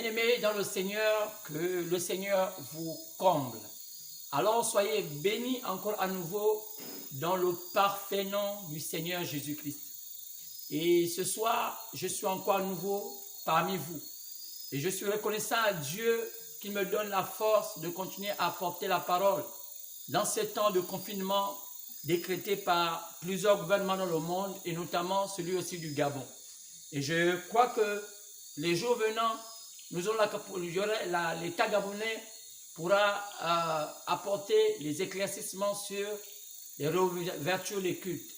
Bien-aimés dans le Seigneur, que le Seigneur vous comble. Alors soyez bénis encore à nouveau dans le parfait nom du Seigneur Jésus-Christ. Et ce soir, je suis encore à nouveau parmi vous. Et je suis reconnaissant à Dieu qui me donne la force de continuer à porter la parole dans ces temps de confinement décrétés par plusieurs gouvernements dans le monde et notamment celui aussi du Gabon. Et je crois que les jours venant, l'État gabonais pourra apporter les éclaircissements sur les réouvertures des cultes.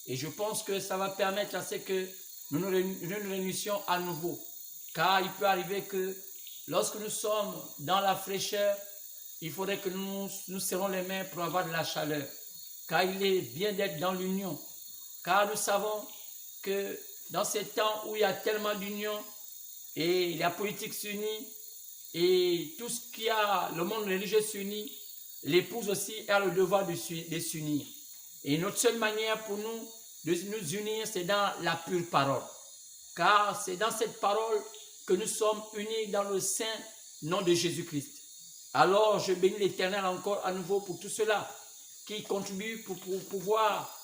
Et je pense que ça va permettre à ce que nous nous réunissions à nouveau. Car il peut arriver que lorsque nous sommes dans la fraîcheur, il faudrait que nous serrons les mains pour avoir de la chaleur. Car il est bien d'être dans l'union. Car nous savons que dans ces temps où il y a tellement d'union et la politique s'unit et tout ce qui a le monde religieux s'unit, l'épouse aussi a le devoir de s'unir. Et notre seule manière pour nous de nous unir, c'est dans la pure parole. Car c'est dans cette parole que nous sommes unis dans le saint nom de Jésus-Christ. Alors je bénis l'Éternel encore à nouveau pour tout cela qui contribue pour pouvoir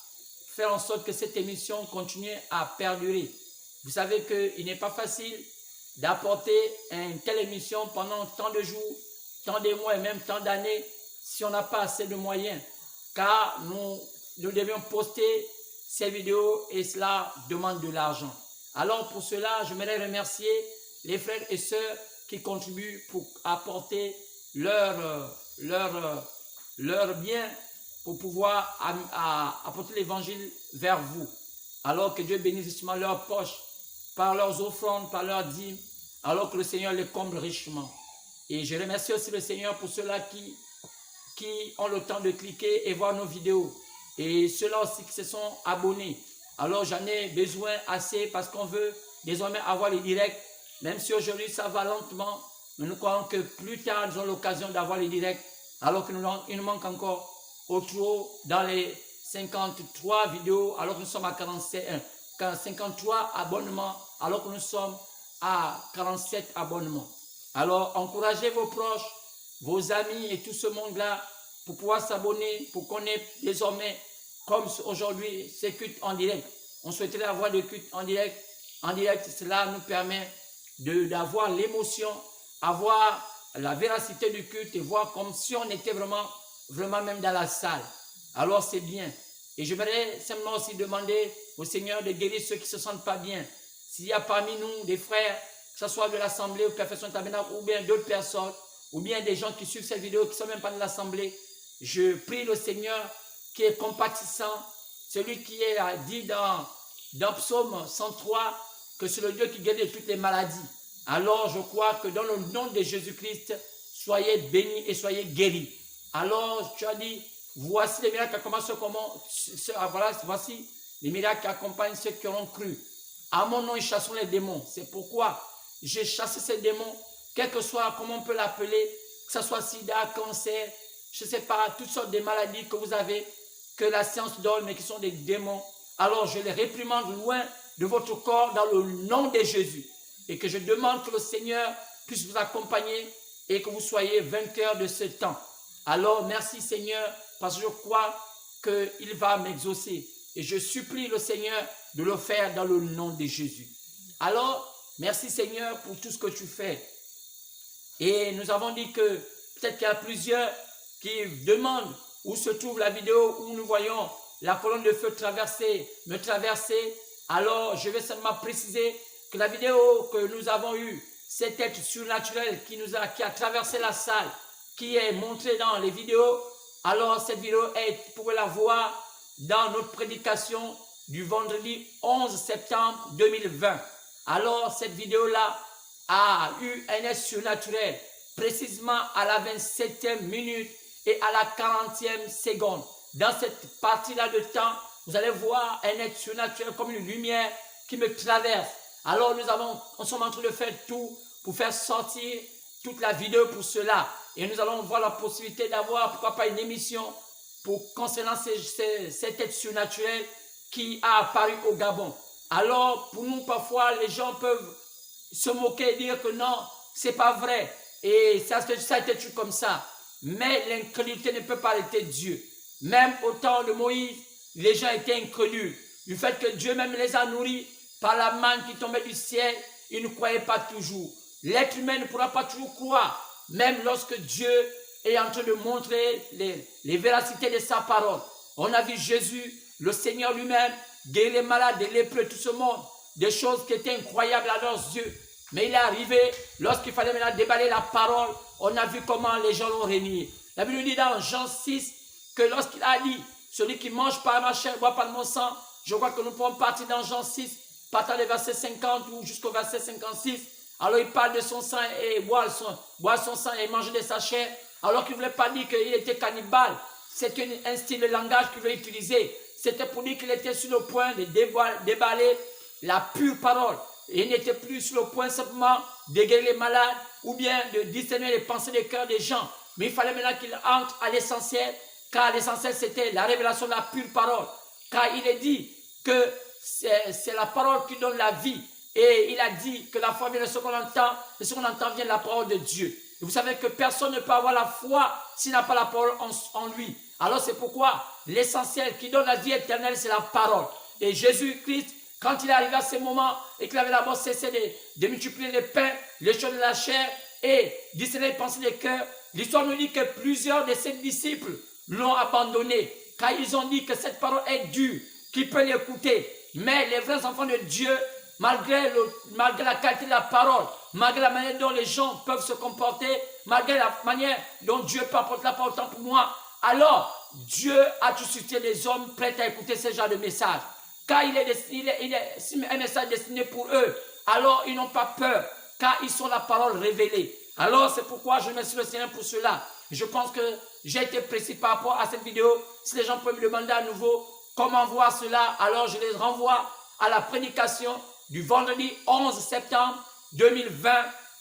faire en sorte que cette émission continue à perdurer. Vous savez qu'il n'est pas facile d'apporter une telle émission pendant tant de jours, tant de mois et même tant d'années si on n'a pas assez de moyens. Car nous devions poster ces vidéos et cela demande de l'argent. Alors pour cela, je voudrais remercier les frères et sœurs qui contribuent pour apporter leur bien pour pouvoir apporter l'évangile vers vous. Alors que Dieu bénisse justement leurs poches par leurs offrandes, par leurs dîmes, alors que le Seigneur les comble richement. Et je remercie aussi le Seigneur pour ceux-là qui ont le temps de cliquer et voir nos vidéos. Et ceux-là aussi qui se sont abonnés. Alors j'en ai besoin assez parce qu'on veut désormais avoir les directs. Même si aujourd'hui ça va lentement, mais nous croyons que plus tard nous aurons l'occasion d'avoir les directs. Alors qu'il nous manque encore au trop dans les 53 vidéos, alors que nous sommes à 53 abonnements, alors que nous sommes à 47 abonnements. Alors encouragez vos proches, vos amis et tout ce monde-là pour pouvoir s'abonner, pour qu'on ait désormais, comme aujourd'hui, ces cultes en direct. On souhaiterait avoir des cultes en direct. En direct, cela nous permet d'avoir l'émotion, avoir la véracité du culte et voir comme si on était vraiment même dans la salle. Alors c'est bien. Et je voudrais simplement aussi demander au Seigneur de guérir ceux qui ne se sentent pas bien. S'il y a parmi nous des frères, que ce soit de l'Assemblée ou Perfection Tabernacle, ou bien d'autres personnes, ou bien des gens qui suivent cette vidéo qui ne sont même pas de l'Assemblée, je prie le Seigneur qui est compatissant, celui qui est dit dans Psaume 103, que c'est le Dieu qui guérit de toutes les maladies. Alors je crois que dans le nom de Jésus-Christ, soyez bénis et soyez guéris. Alors tu as dit, voici les miracles qui commencent voici les miracles qui accompagnent ceux qui auront cru. À mon nom, ils chasseront les démons. C'est pourquoi j'ai chassé ces démons, quel que soit, comment on peut l'appeler, que ce soit sida, cancer, je ne sais pas, toutes sortes de maladies que vous avez, que la science donne, mais qui sont des démons. Alors je les réprimande loin de votre corps dans le nom de Jésus. Et que je demande que le Seigneur puisse vous accompagner et que vous soyez vainqueurs de ce temps. Alors merci Seigneur, parce que je crois qu'il va m'exaucer. Et je supplie le Seigneur de le faire dans le nom de Jésus. Alors, merci Seigneur pour tout ce que tu fais. Et nous avons dit que peut-être qu'il y a plusieurs qui demandent où se trouve la vidéo où nous voyons la colonne de feu me traverser. Alors, je vais seulement préciser que la vidéo que nous avons eue, cet être surnaturel qui a traversé la salle, qui est montré dans les vidéos, alors cette vidéo, vous pouvez la voir dans notre prédication du vendredi 11 septembre 2020. Alors cette vidéo-là a eu un être surnaturel, précisément à la 27e minute et à la 40e seconde. Dans cette partie-là de temps, vous allez voir un être surnaturel comme une lumière qui me traverse. Alors nous sommes en train de faire tout pour faire sortir toute la vidéo pour cela. Et nous allons voir la possibilité d'avoir, pourquoi pas, une émission concernant cet être surnaturel qui a apparu au Gabon. Alors, pour nous, parfois, les gens peuvent se moquer et dire que non, c'est pas vrai. Et ça a été toujours comme ça. Mais l'incrédulité ne peut pas arrêter Dieu. Même au temps de Moïse, les gens étaient incrédules. Du fait que Dieu même les a nourris par la manne qui tombait du ciel, ils ne croyaient pas toujours. L'être humain ne pourra pas toujours croire, même lorsque Dieu est en train de montrer les véracités de sa parole. On a vu Jésus, le Seigneur lui-même, guérir les malades, les lépreux, tout ce monde. Des choses qui étaient incroyables à leurs yeux. Mais il est arrivé, lorsqu'il fallait maintenant déballer la parole, on a vu comment les gens l'ont renié. La Bible dit dans Jean 6 que lorsqu'il a dit, celui qui mange par ma chair, boit par mon sang, je crois que nous pouvons partir dans Jean 6, partant des versets 50 ou jusqu'au verset 56. Alors il parle de son sang et boire son sang et manger de sa chair, alors qu'il ne voulait pas dire qu'il était cannibale. C'était un style de langage qu'il voulait utiliser. C'était pour dire qu'il était sur le point de déballer la pure parole. Et il n'était plus sur le point simplement de guérir les malades ou bien de discerner les pensées des cœurs des gens. Mais il fallait maintenant qu'il entre à l'essentiel, car l'essentiel c'était la révélation de la pure parole. Car il est dit que c'est la parole qui donne la vie. Et il a dit que la foi vient de ce qu'on entend, et ce qu'on entend vient de la parole de Dieu. Et vous savez que personne ne peut avoir la foi s'il n'a pas la parole en lui. Alors c'est pourquoi l'essentiel qui donne la vie éternelle, c'est la parole. Et Jésus-Christ, quand il est arrivé à ce moment et qu'il avait d'abord cessé de multiplier les pains, les choses de la chair et discerner les pensées des cœurs, l'histoire nous dit que plusieurs de ses disciples l'ont abandonné, car ils ont dit que cette parole est dure, qu'il peut l'écouter. Mais les vrais enfants de Dieu, malgré la qualité de la parole, malgré la manière dont les gens peuvent se comporter, malgré la manière dont Dieu peut apporter la parole pour moi, alors Dieu a tout suscité des hommes prêts à écouter ce genre de message. Car il est un message destiné pour eux, alors ils n'ont pas peur, car ils sont la parole révélée. Alors c'est pourquoi je remercie le Seigneur pour cela. Je pense que j'ai été précis par rapport à cette vidéo. Si les gens peuvent me demander à nouveau comment voir cela, alors je les renvoie à la prédication du vendredi 11 septembre 2020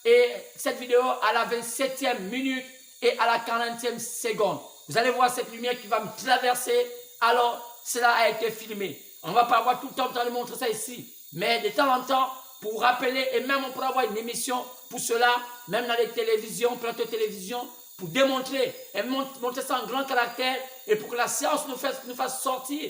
et cette vidéo à la 27e minute et à la 40e seconde. Vous allez voir cette lumière qui va me traverser, alors cela a été filmé. On ne va pas avoir tout le temps de montrer ça ici, mais de temps en temps, pour rappeler, et même on pourra avoir une émission pour cela, même dans les télévisions, plateaux de télévision, pour démontrer et montrer ça en grand caractère et pour que la science nous fasse sortir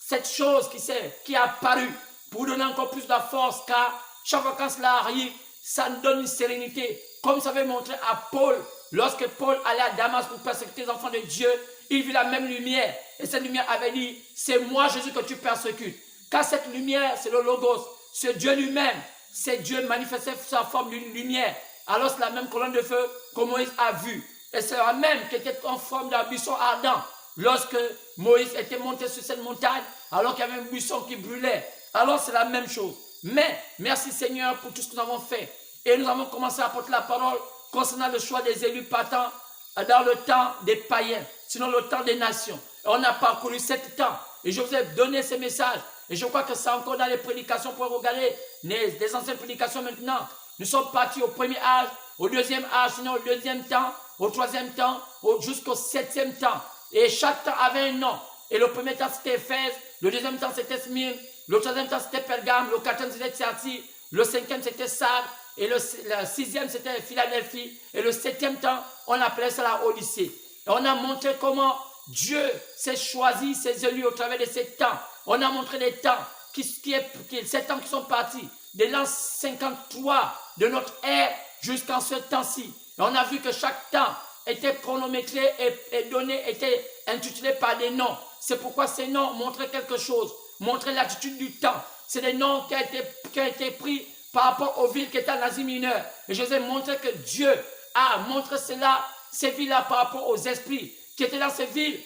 cette chose qui est apparue, pour donner encore plus de force, car chaque fois quand cela arrive, ça nous donne une sérénité. Comme ça avait montré à Paul, lorsque Paul allait à Damas pour persécuter les enfants de Dieu, il vit la même lumière. Et cette lumière avait dit, c'est moi Jésus que tu persécutes. Car cette lumière, c'est le Logos, c'est Dieu lui-même. C'est Dieu manifesté sous sa forme d'une lumière. Alors c'est la même colonne de feu que Moïse a vue. Et c'est la même qui était en forme d'un buisson ardent. Lorsque Moïse était monté sur cette montagne, alors qu'il y avait un buisson qui brûlait. Alors c'est la même chose. Mais merci Seigneur pour tout ce que nous avons fait. Et nous avons commencé à porter la parole concernant le choix des élus partants dans le temps des païens, sinon le temps des nations. Et on a parcouru 7 temps. Et je vous ai donné ces messages. Et je crois que c'est encore dans les prédications pour regarder les anciennes prédications maintenant. Nous sommes partis au premier âge, au deuxième âge, sinon au deuxième temps, au troisième temps, jusqu'au 7e temps. Et chaque temps avait un nom. Et le premier temps c'était Éphèse, le deuxième temps c'était Smyrne, le troisième temps c'était Pergame, le quatrième c'était Thyatire, le cinquième c'était Sardes, et le sixième c'était Philadelphie, et le 7e temps on appelait ça la Odyssée. Et on a montré comment Dieu s'est choisi ses élus au travers de ces temps. On a montré les temps, ces temps qui sont partis, de l'an 53 de notre ère jusqu'en ce temps-ci. Et on a vu que chaque temps était chronométré et donné, était intitulé par des noms. C'est pourquoi ces noms montraient quelque chose, montraient l'attitude du temps. C'est des noms qui ont été pris par rapport aux villes qui étaient en Asie mineure. Et je vous ai montré que Dieu a montré ces villes-là par rapport aux esprits qui étaient dans ces villes,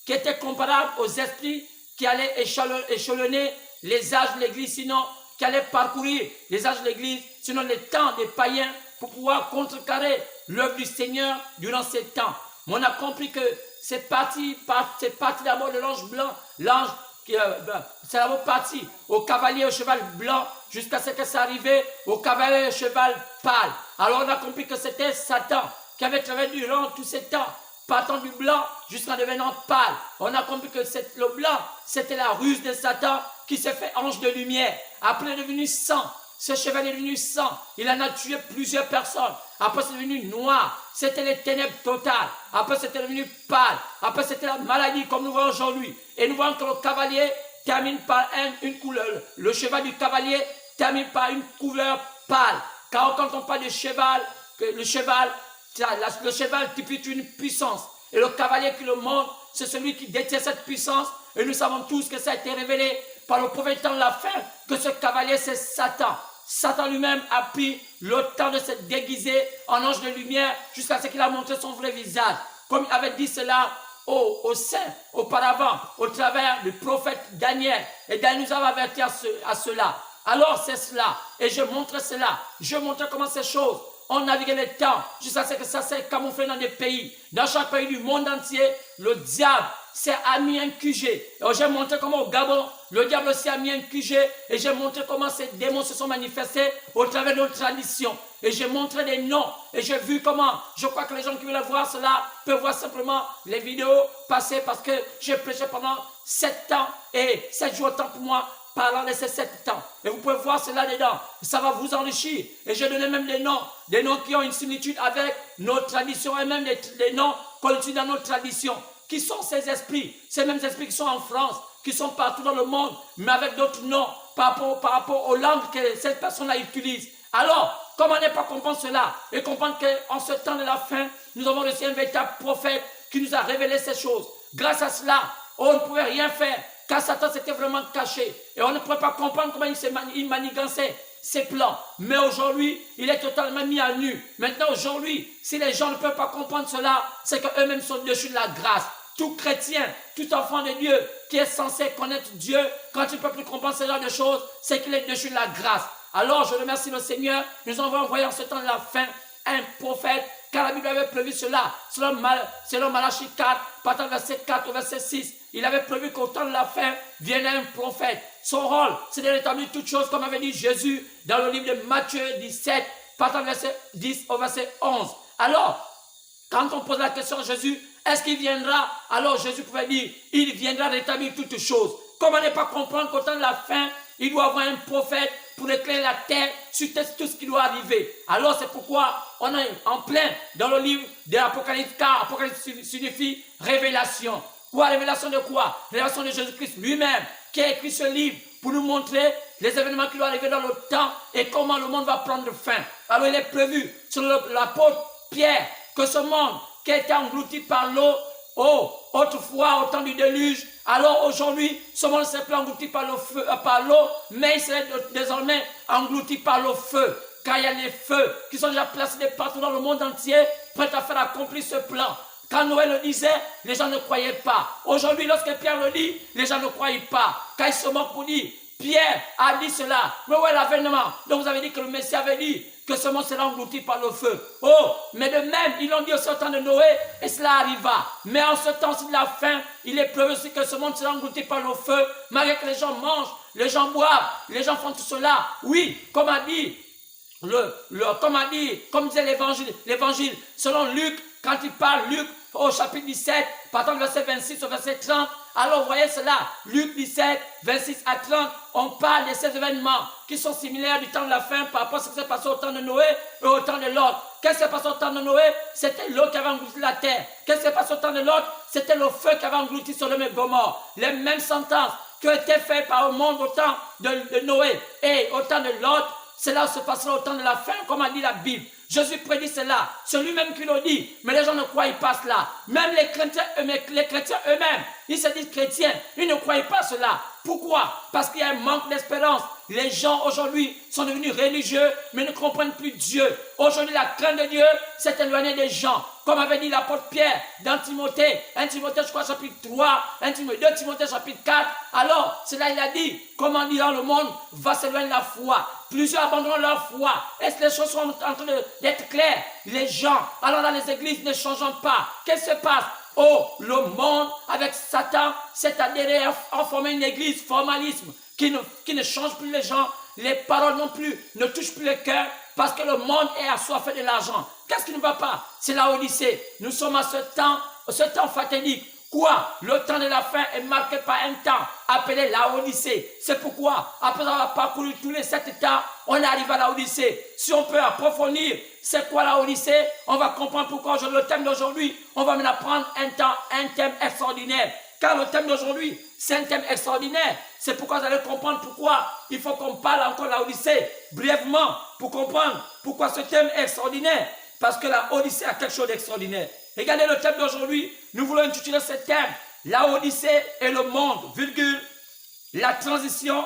qui étaient comparables aux esprits qui allaient échelonner les âges de l'Église, sinon qui allaient parcourir les âges de l'Église, sinon les temps des païens, pour pouvoir contrecarrer l'œuvre du Seigneur durant ces temps. Mais on a compris que c'est parti d'abord de l'ange blanc, c'est d'abord parti au cavalier au cheval blanc, jusqu'à ce que ça arrivait au cavalier au cheval pâle. Alors on a compris que c'était Satan qui avait travaillé durant tous ces temps, partant du blanc jusqu'en devenant pâle. On a compris que le blanc, c'était la ruse de Satan qui s'est fait ange de lumière. Après, il est devenu sang. Ce cheval est devenu sang. Il en a tué plusieurs personnes. Après, c'est devenu noir. C'était les ténèbres totales. Après, c'était devenu pâle. Après, c'était la maladie, comme nous voyons aujourd'hui. Et nous voyons que le cavalier termine par une couleur. Le cheval du cavalier termine par une couleur pâle. Car quand on parle de cheval, le cheval typifie une puissance. Et le cavalier qui le montre, c'est celui qui détient cette puissance. Et nous savons tous que ça a été révélé par le prophète de la fin, que ce cavalier, c'est Satan. Satan lui-même a pris le temps de se déguiser en ange de lumière jusqu'à ce qu'il a montré son vrai visage. Comme il avait dit cela aux saints auparavant, au travers du prophète Daniel. Et Daniel nous avait averti à cela. Alors c'est cela. Et je montre cela. Je montre comment ces choses ont navigué le temps jusqu'à ce que ça s'est camouflé dans des pays. Dans chaque pays du monde entier, le diable s'est mis un QG. Et j'ai montré comment au Gabon, le diable aussi a mis un QG. Et j'ai montré comment ces démons se sont manifestés au travers de nos traditions. Et j'ai montré des noms. Et j'ai vu comment, je crois que les gens qui veulent voir cela peuvent voir simplement les vidéos passer parce que j'ai prêché pendant 7 ans et 7 jours autant pour moi parlant de ces 7 ans. Et vous pouvez voir cela dedans. Ça va vous enrichir. Et j'ai donné même des noms qui ont une similitude avec nos traditions et même des noms qu'on utilise dans nos traditions. Qui sont ces esprits? Ces mêmes esprits qui sont en France, qui sont partout dans le monde, mais avec d'autres noms par rapport aux langues que cette personne-là utilise. Alors, comment ne pas comprendre cela et comprendre qu'en ce temps de la fin, nous avons reçu un véritable prophète qui nous a révélé ces choses. Grâce à cela, on ne pouvait rien faire car Satan s'était vraiment caché et on ne pouvait pas comprendre comment il manigançait ses plans. Mais aujourd'hui, il est totalement mis à nu. Maintenant, aujourd'hui, si les gens ne peuvent pas comprendre cela, c'est qu'eux-mêmes sont dessus de la grâce. Tout chrétien, tout enfant de Dieu qui est censé connaître Dieu, quand il ne peut plus comprendre ce genre de choses, c'est qu'il est dessus de la grâce. Alors, je remercie le Seigneur. Nous avons envoyé en ce temps de la fin un prophète, car la Bible avait prévu cela. Selon Malachie 4, partant du verset 4 au verset 6, il avait prévu qu'au temps de la fin viendrait un prophète. Son rôle, c'est de rétablir toutes choses, comme avait dit Jésus dans le livre de Matthieu 17, partant du verset 10 au verset 11. Alors, quand on pose la question à Jésus, est-ce qu'il viendra? Alors Jésus pouvait dire, il viendra rétablir toutes choses. Comment ne pas comprendre qu'au temps de la fin, il doit avoir un prophète pour éclairer la terre sur tout ce qui doit arriver. Alors c'est pourquoi on est en plein dans le livre de l'Apocalypse, car Apocalypse signifie révélation. Quoi, révélation de quoi? Révélation de Jésus-Christ lui-même, qui a écrit ce livre pour nous montrer les événements qui doivent arriver dans le temps et comment le monde va prendre fin. Alors il est prévu sur l'apôtre Pierre que ce monde qui a été englouti par l'eau, autrefois au temps du déluge, alors aujourd'hui, ce monde ne s'est plus englouti par l'eau, mais il serait désormais englouti par le feu. Car il y a les feux qui sont déjà placés partout dans le monde entier, prêts à faire accomplir ce plan. Quand Noé le disait, les gens ne croyaient pas. Aujourd'hui, lorsque Pierre le dit, les gens ne croyaient pas. Quand il se moque pour dire, Pierre a dit cela. Mais où est l'avènement? Donc vous avez dit que le Messie avait dit que ce monde sera englouti par le feu. Oh, mais de même, ils l'ont dit au temps de Noé et cela arriva. Mais en ce temps-ci de la fin, il est prévu aussi que ce monde sera englouti par le feu. Malgré que les gens mangent, les gens boivent, les gens font tout cela. Oui, comme disait l'évangile, selon Luc, quand il parle, Luc, au chapitre 17, partant du verset 26 au verset 30, alors vous voyez cela, Luc 17, 26 à 30, on parle de ces événements qui sont similaires du temps de la fin par rapport à ce qui s'est passé au temps de Noé et au temps de Lot. Qu'est-ce qui s'est passé au temps de Noé? C'était l'eau qui avait englouti la terre. Qu'est-ce qui s'est passé au temps de Lot? C'était le feu qui avait englouti Sodome et Gomorrhe. Les mêmes sentences qui ont été faites par le monde au temps de Noé et au temps de Lot, cela se passera au temps de la fin, comme a dit la Bible. Jésus prédit cela, c'est lui-même qui le dit, mais les gens ne croient pas cela. Même les chrétiens eux-mêmes, ils se disent chrétiens, ils ne croient pas cela. Pourquoi? Parce qu'il y a un manque d'espérance. Les gens aujourd'hui sont devenus religieux, mais ne comprennent plus Dieu. Aujourd'hui, la crainte de Dieu s'est éloignée des gens. Comme avait dit l'apôtre Pierre dans Timothée, 1 Timothée, je crois, chapitre 3, 2 Timothée, chapitre 4. Alors, c'est là il a dit, comment dire dans le monde va s'éloigner de la foi. Plusieurs abandonnent leur foi. Est-ce que les choses sont en train d'être claires? Les gens, alors dans les églises, ne changeant pas. Qu'est-ce qui se passe? Oh, le monde, avec Satan, s'est adhéré à former une église formalisme qui ne change plus les gens. Les paroles non plus ne touchent plus le cœur parce que le monde est assoiffé de l'argent. Qu'est-ce qui ne va pas? C'est la Odyssée. Nous sommes à ce temps fatidique Quoi? Le temps de la fin est marqué par un temps appelé la Odyssée. C'est pourquoi, après avoir parcouru tous les 7 temps, on arrive à la Odyssée. Si on peut approfondir c'est quoi la Odyssée, on va comprendre pourquoi le thème d'aujourd'hui, on va maintenant prendre un thème extraordinaire. Car le thème d'aujourd'hui, c'est un thème extraordinaire. C'est pourquoi vous allez comprendre pourquoi il faut qu'on parle encore de la Odyssée brièvement pour comprendre pourquoi ce thème est extraordinaire. Parce que la Odyssée a quelque chose d'extraordinaire. Regardez le thème d'aujourd'hui. Nous voulons intituler ce thème la Odyssée et le monde, virgule, la transition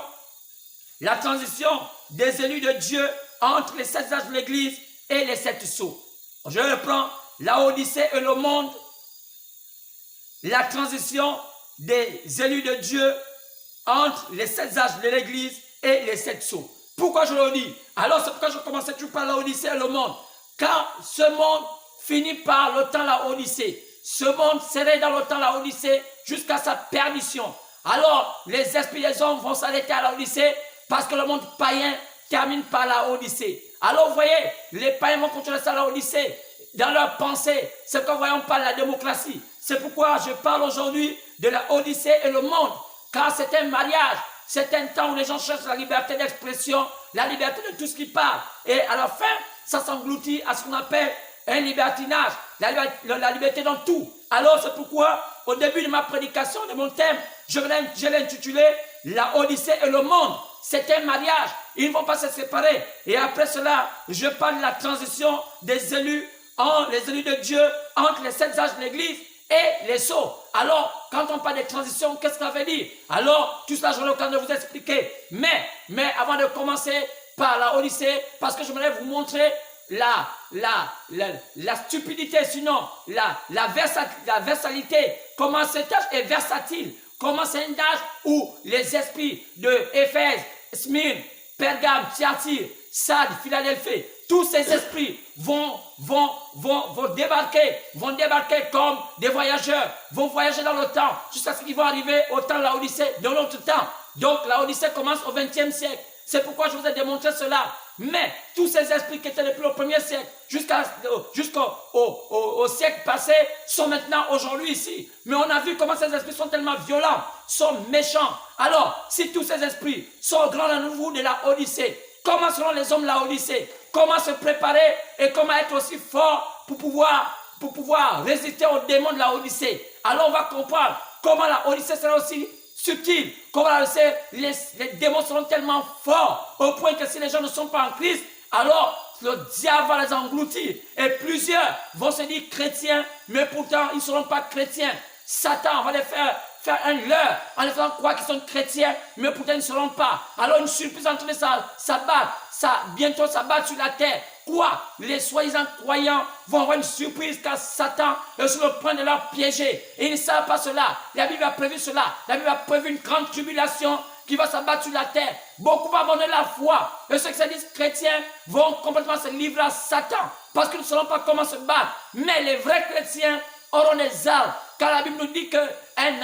des élus de Dieu entre les 7 âges de l'Église et les 7 sceaux. Je reprends la Odyssée et le monde, la transition des élus de Dieu entre les 7 âges de l'Église et les 7 sceaux. Pourquoi je le dis? Alors c'est pourquoi je commençais toujours par la Odyssée et le monde. Car ce monde finit par le temps la Odyssée. Ce monde serait dans le temps la Odyssée jusqu'à sa perdition. Alors les esprits des hommes vont s'arrêter à la Odyssée parce que le monde païen termine par la Odyssée. Alors vous voyez, les païens vont continuer ça à la Odyssée. Dans leur pensée, c'est qu'on voyons pas la démocratie. C'est pourquoi je parle aujourd'hui de la Odyssée et le monde. Car c'est un mariage, c'est un temps où les gens cherchent la liberté d'expression, la liberté de tout ce qui parle. Et à la fin, ça s'engloutit à ce qu'on appelle un libertinage, la liberté dans tout. Alors c'est pourquoi, au début de ma prédication, de mon thème, je l'ai intitulé la Odyssée et le monde. C'est un mariage, ils ne vont pas se séparer. Et après cela, je parle de la transition des élus, les élus de Dieu, entre les 7 âges de l'Église et les sceaux. Alors, quand on parle de transition, qu'est-ce que ça veut dire? Alors, tout cela, j'aurai l'occasion de vous expliquer. Mais avant de commencer par la Odyssée, parce que je voudrais vous montrer la stupidité, sinon la versalité, comment cet âge est versatile, comment c'est un âge où les esprits de Éphèse, Smyrne, Pergame, Thyatire, Sardes, Philadelphie, tous ces esprits vont débarquer comme des voyageurs, vont voyager dans le temps, jusqu'à ce qu'ils vont arriver au temps de la Odyssée, de notre temps. Donc la Odyssée commence au XXe siècle. C'est pourquoi je vous ai démontré cela. Mais tous ces esprits qui étaient depuis le 1er siècle jusqu'au siècle passé sont maintenant aujourd'hui ici. Mais on a vu comment ces esprits sont tellement violents, sont méchants. Alors, si tous ces esprits sont au grand renouveau de la Odyssée, comment seront les hommes de la Odyssée? Comment se préparer et comment être aussi fort pour pouvoir résister aux démons de la Odyssée? Alors on va comprendre comment la Odyssée sera aussi subtil. Comment les démons seront tellement forts au point que si les gens ne sont pas en Christ, alors le diable va les engloutir. Et plusieurs vont se dire chrétiens, mais pourtant ils ne seront pas chrétiens. Satan va les faire un leurre en les faisant croire qu'ils sont chrétiens, mais pourtant ils ne seront pas. Alors une surprise en train de bientôt s'abattre sur la terre. Quoi? Les soi-disant croyants vont avoir une surprise car Satan est sur le point de leur piéger. Et ils ne savent pas cela. La Bible a prévu cela. La Bible a prévu une grande tribulation qui va s'abattre sur la terre. Beaucoup vont abandonner la foi. Et ceux qui se disent chrétiens vont complètement se livrer à Satan parce qu'ils ne sauront pas comment se battre. Mais les vrais chrétiens auront des armes. Car la Bible nous dit que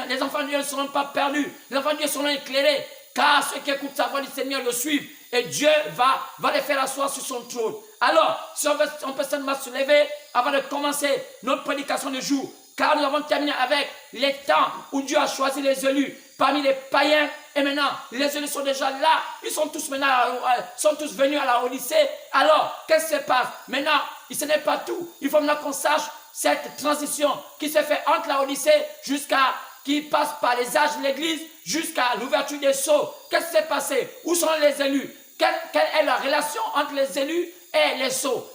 les enfants de Dieu ne seront pas perdus. Les enfants de Dieu seront éclairés. Car ceux qui écoutent sa voix du Seigneur le suivent. Et Dieu va les faire asseoir sur son trône. Alors, si on peut seulement se lever avant de commencer notre prédication du jour. Car nous avons terminé avec les temps où Dieu a choisi les élus parmi les païens. Et maintenant, les élus sont déjà là. Ils sont tous venus à la Odyssée. Alors, qu'est-ce qui se passe? Maintenant, ce n'est pas tout. Il faut maintenant qu'on sache cette transition qui se fait entre la Odyssée qui passe par les âges de l'Église jusqu'à l'ouverture des sceaux. Qu'est-ce qui s'est passé? Où sont les élus? Quelle est la relation entre les élus et les sceaux?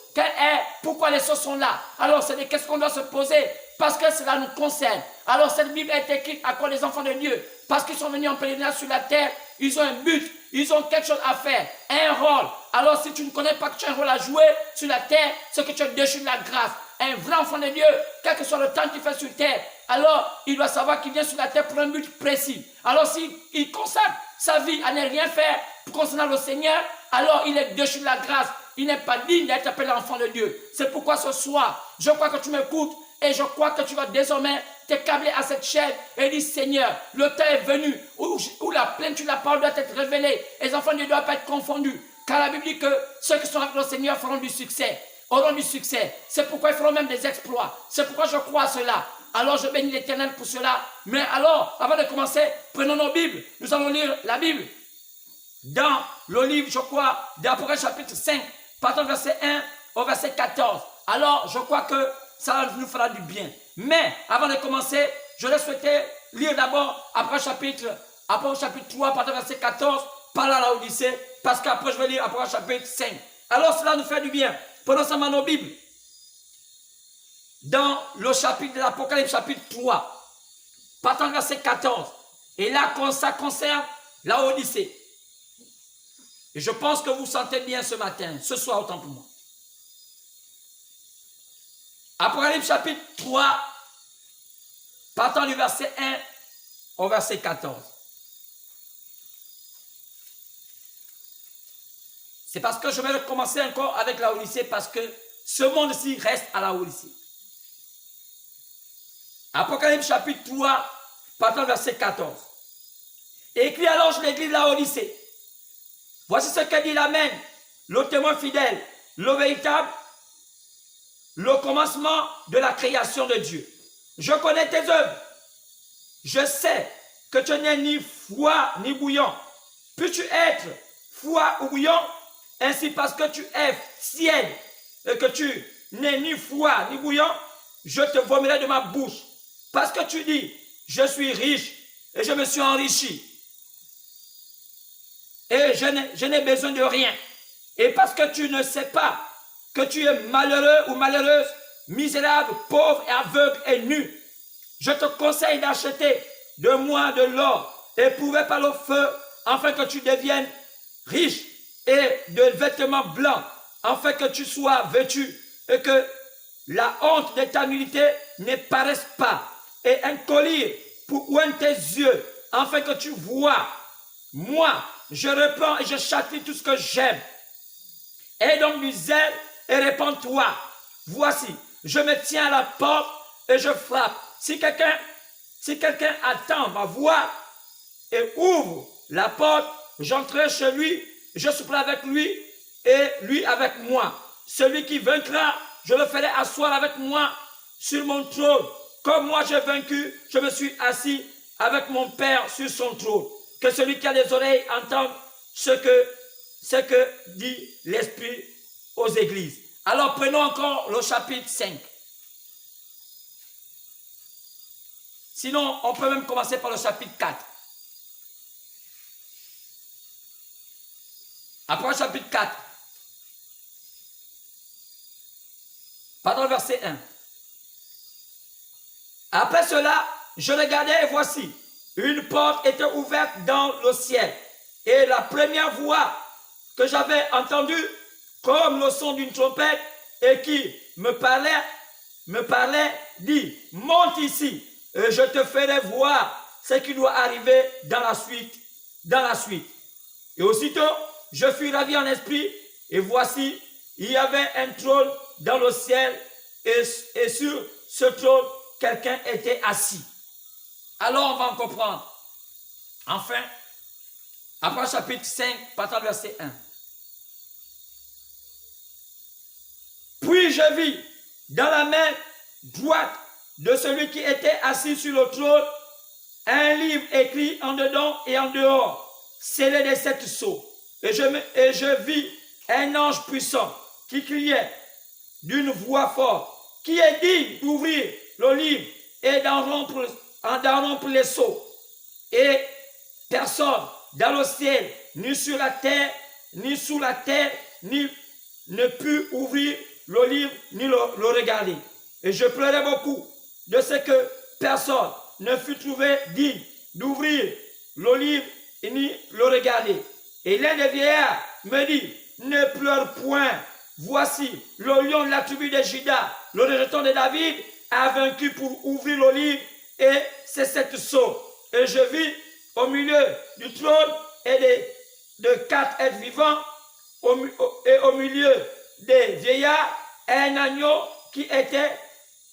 Pourquoi les sceaux sont là? Alors, c'est des questions qu'on doit se poser parce que cela nous concerne. Alors, cette Bible est écrite à quoi les enfants de Dieu? Parce qu'ils sont venus en pèlerinage sur la terre, ils ont un but, ils ont quelque chose à faire, un rôle. Alors, si tu ne connais pas que tu as un rôle à jouer sur la terre, c'est que tu es déchu de la grâce. Un vrai enfant de Dieu, quel que soit le temps qu'il fait sur terre, alors il doit savoir qu'il vient sur la terre pour un but précis. Alors s'il consacre sa vie à ne rien faire concernant le Seigneur, alors il est déchu de la grâce. Il n'est pas digne d'être appelé enfant de Dieu. C'est pourquoi ce soir, je crois que tu m'écoutes et je crois que tu vas désormais te câbler à cette chaîne et dire Seigneur, le temps est venu où la plénitude de la parole doit être révélée. Et les enfants de Dieu ne doivent pas être confondus. Car la Bible dit que ceux qui sont avec le Seigneur feront du succès. Auront du succès. C'est pourquoi ils feront même des exploits. C'est pourquoi je crois à cela. alors je bénis l'Éternel pour cela. Mais alors, avant de commencer, prenons nos Bibles. Nous allons lire la Bible. Dans le livre, je crois, d'Apocalypse chapitre 5, partant du verset 1 au verset 14. Alors, je crois que ça nous fera du bien. Mais, avant de commencer, je vais souhaiter lire d'abord Apocalypse chapitre 3, partant du verset 14, par là, la Odyssée, parce qu'après, je vais lire Apocalypse chapitre 5. Alors, cela nous fait du bien. Prenons ensemble nos Bibles. Dans le chapitre de l'Apocalypse, chapitre 3, partant du verset 14. Et là, ça concerne la Odyssée. Et je pense que vous sentez bien ce matin, ce soir autant pour moi. Apocalypse chapitre 3, partant du verset 1 au verset 14. C'est parce que je vais recommencer encore avec la Odyssée parce que ce monde-ci reste à la Odyssée. Apocalypse chapitre 3, partant du verset 14. Écrit à l'ange de l'église de la Odyssée. Voici ce que dit l'Amen, le témoin fidèle, le véritable, le commencement de la création de Dieu. Je connais tes œuvres. Je sais que tu n'es ni froid ni bouillant. Peux-tu être froid ou bouillant? Ainsi, parce que tu es tiède et que tu n'es ni froid ni bouillant, je te vomirai de ma bouche. Parce que tu dis, je suis riche et je me suis enrichi. Et je n'ai besoin de rien. Et parce que tu ne sais pas que tu es malheureux ou malheureuse, misérable, pauvre et aveugle et nu, je te conseille d'acheter de moi de l'or éprouvé par le feu, afin que tu deviennes riche, et de vêtements blancs, afin que tu sois vêtu et que la honte de ta nudité ne paraisse pas, et un collier pour oindre tes yeux, afin que tu vois. Moi, je reprends et je châtie tout ce que j'aime. Aie donc du zèle et répands-toi. Voici, je me tiens à la porte et je frappe. Si quelqu'un attend ma voix et ouvre la porte, j'entrerai chez lui, je souperai avec lui et lui avec moi. Celui qui vaincra, je le ferai asseoir avec moi sur mon trône. Comme moi j'ai vaincu, je me suis assis avec mon Père sur son trône. Que celui qui a des oreilles entende ce que dit l'Esprit aux églises. Alors prenons encore le chapitre 5. Sinon, on peut même commencer par le chapitre 4. Après le chapitre 4. Pardon, verset 1. Après cela, je regardais et voici, une porte était ouverte dans le ciel. Et la première voix que j'avais entendue, comme le son d'une trompette, et qui me parlait, dit, monte ici, et je te ferai voir ce qui doit arriver dans la suite. Et aussitôt, je fus ravi en esprit, et voici, il y avait un trône dans le ciel, et sur ce trône, quelqu'un était assis. Alors on va en comprendre. Enfin, après chapitre 5, partant du verset 1. Puis je vis dans la main droite de celui qui était assis sur le trône un livre écrit en dedans et en dehors, scellé de 7 sceaux. Et je vis un ange puissant qui criait d'une voix forte, qui est digne d'ouvrir le livre et d'en rompre les sceaux. Et personne dans le ciel, ni sur la terre, ni sous la terre, ne put ouvrir le livre, ni le regarder. Et je pleurais beaucoup de ce que personne ne fut trouvé digne d'ouvrir le livre, ni le regarder. Et l'un des vieillards me dit, ne pleure point, voici le lion de la tribu de Juda, le rejeton de David, a vaincu pour ouvrir le livre et ses 7 sceaux. Et je vis au milieu du trône et de 4 êtres vivants, et au milieu des vieillards, un agneau qui était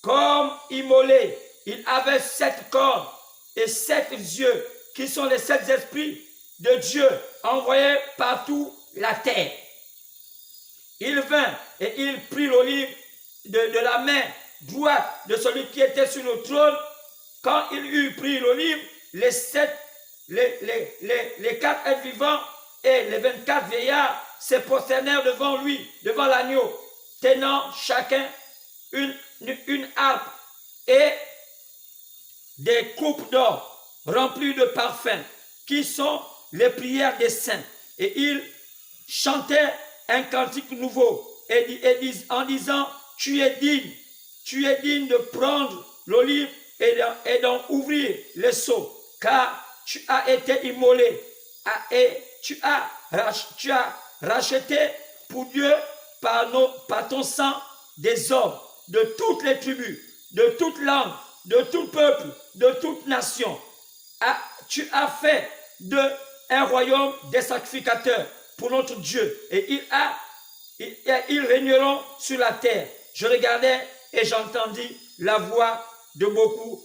comme immolé. Il avait 7 cornes et 7 yeux, qui sont les 7 esprits de Dieu envoyés partout la terre. Il vint et il prit le livre de la main droite de celui qui était sur le trône. Quand il eut pris l'olive, les 4 êtres vivants et les 24 vieillards se prosternèrent devant lui, devant l'agneau, tenant chacun une harpe et des coupes d'or remplies de parfums, qui sont les prières des saints. Et ils chantaient un cantique nouveau en disant, tu es digne de prendre l'olive et d'en ouvrir les seaux, car tu as été immolé et tu as racheté pour Dieu par ton sang des hommes de toutes les tribus, de toutes langues, de tout peuple, de toute nation. Tu as fait un royaume des sacrificateurs pour notre Dieu, et ils régneront sur la terre. Je regardais et j'entendis la voix de beaucoup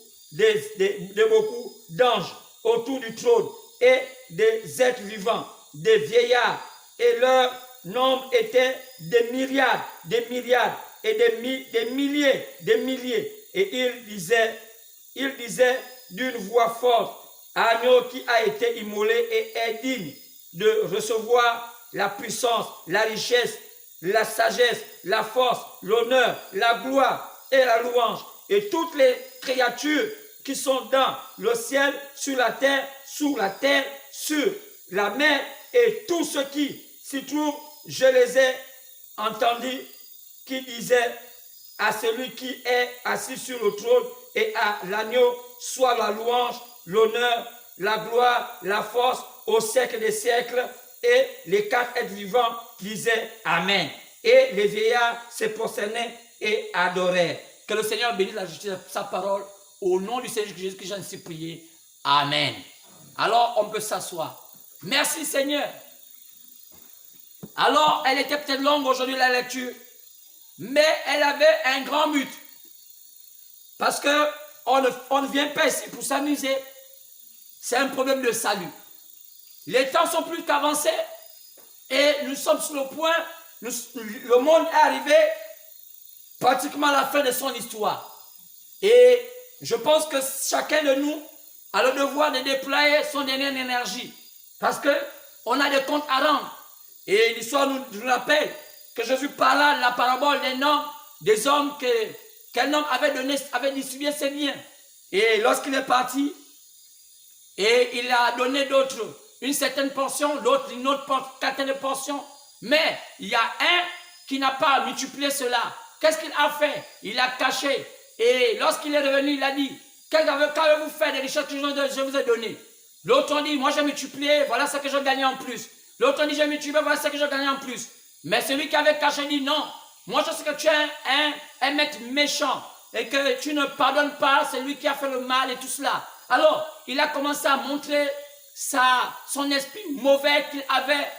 d'anges autour du trône et des êtres vivants, des vieillards, et leur nombre était des myriades et des milliers. Et il disait d'une voix forte, agneau qui a été immolé et est digne de recevoir la puissance, la richesse, la sagesse, la force, l'honneur, la gloire et la louange. Et toutes les créatures qui sont dans le ciel, sur la terre, sur la mer, et tout ce qui s'y trouve, je les ai entendus qui disaient à celui qui est assis sur le trône et à l'agneau, soit la louange, l'honneur, la gloire, la force au siècle des siècles. Et les 4 êtres vivants disaient Amen. Et les vieillards se prosternaient et adoraient. Que le Seigneur bénisse la justice de sa parole. Au nom du Seigneur Jésus que j'en suis prié. Amen. Alors on peut s'asseoir. Merci Seigneur. Alors elle était peut-être longue aujourd'hui la lecture, mais elle avait un grand but. Parce que on ne vient pas ici pour s'amuser. C'est un problème de salut. Les temps sont plus qu'avancés et nous sommes sur le point, le monde est arrivé pratiquement à la fin de son histoire. Et je pense que chacun de nous a le devoir de déployer son dernière énergie. Parce qu'on a des comptes à rendre. Et l'histoire nous rappelle que Jésus parla de la parabole des hommes qu'un homme avait distribué ses biens. Et lorsqu'il est parti, et il a donné d'autres une certaine portion, l'autre une autre certaine portion. Mais il y a un qui n'a pas multiplié cela. Qu'est-ce qu'il a fait? Il a caché. Et lorsqu'il est revenu, il a dit, qu'avez-vous fait des richesses que je vous ai données? L'autre dit, moi j'ai multiplié, voilà ce que j'ai gagné en plus. L'autre dit, j'ai multiplié, voilà ce que j'ai gagné en plus. Mais celui qui avait caché dit, non, moi je sais que tu es un maître méchant et que tu ne pardonnes pas celui qui a fait le mal et tout cela. Alors, il a commencé à montrer son esprit mauvais qu'il avait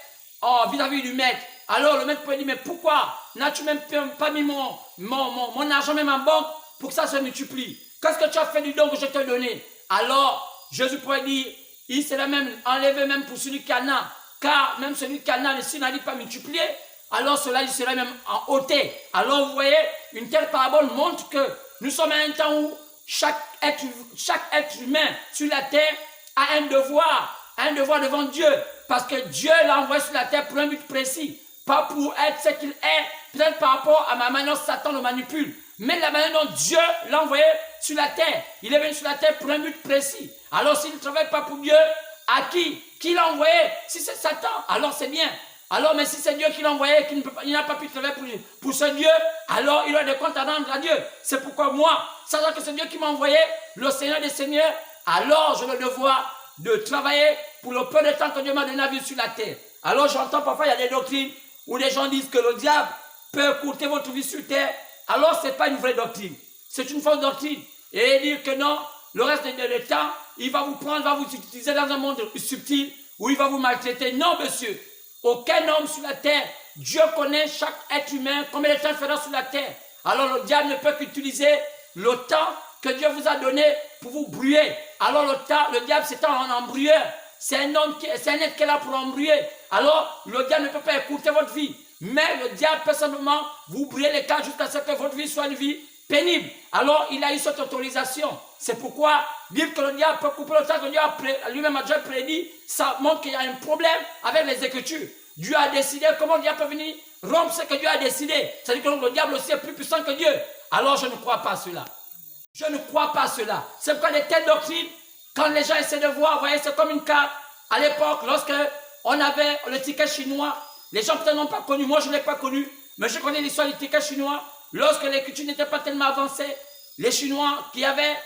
vis-à-vis du maître. Alors, le maître peut dire, mais pourquoi n'as-tu même pas mis mon argent même en banque pour que ça se multiplie? Qu'est-ce que tu as fait du don que je t'ai donné? Alors, Jésus pourrait dire, il serait même enlevé même pour celui qui en a. Car même celui qui en a, s'il n'a pas multiplié, alors cela il serait même en ôté. Alors, vous voyez, une telle parabole montre que nous sommes à un temps où chaque être humain sur la terre a un devoir devant Dieu, parce que Dieu l'a envoyé sur la terre pour un but précis, pas pour être ce qu'il est, peut-être par rapport à ma manière dont Satan le manipule, mais la manière dont Dieu l'a envoyé sur la terre. Il est venu sur la terre pour un but précis. Alors s'il ne travaille pas pour Dieu, à qui l'a envoyé? Si c'est Satan, alors c'est bien. Alors, mais si c'est Dieu qui l'a envoyé, qu'il n'a pas pu travailler pour ce Dieu, alors il a des comptes à rendre à Dieu. C'est pourquoi moi, sachant que c'est Dieu qui m'a envoyé, le Seigneur des Seigneurs, alors j'ai le devoir de travailler pour le peu de temps que Dieu m'a donné à vivre sur la terre. Alors j'entends parfois, il y a des doctrines où les gens disent que le diable peut coûter votre vie sur terre. Alors ce n'est pas une vraie doctrine. C'est une fausse doctrine. Et dire que non, le reste du temps, il va vous prendre, va vous utiliser dans un monde subtil où il va vous maltraiter. Non, monsieur. Aucun homme sur la terre, Dieu connaît chaque être humain, combien de temps il fera sur la terre. Alors le diable ne peut qu'utiliser le temps que Dieu vous a donné pour vous brouiller. Alors le diable c'est un embrouilleur. C'est un être qui est là pour embrouiller. Alors le diable ne peut pas écouter votre vie. Mais le diable peut simplement vous brouiller les cas jusqu'à ce que votre vie soit une vie pénible. Alors, il a eu cette autorisation. C'est pourquoi dire que le diable peut couper le temps que le diable lui-même a déjà prédit, ça montre qu'il y a un problème avec les Écritures. Dieu a décidé, comment le diable peut venir rompre ce que Dieu a décidé. C'est-à-dire que le diable aussi est plus puissant que Dieu. Alors, je ne crois pas à cela. Je ne crois pas à cela. C'est pourquoi les telles doctrines, quand les gens essaient de voir, vous voyez, c'est comme une carte. À l'époque, lorsque on avait le ticket chinois, les gens peut-être n'ont pas connu, moi je ne l'ai pas connu, mais je connais l'histoire du ticket chinois. Lorsque l'écriture n'était pas tellement avancée, les Chinois qui avaient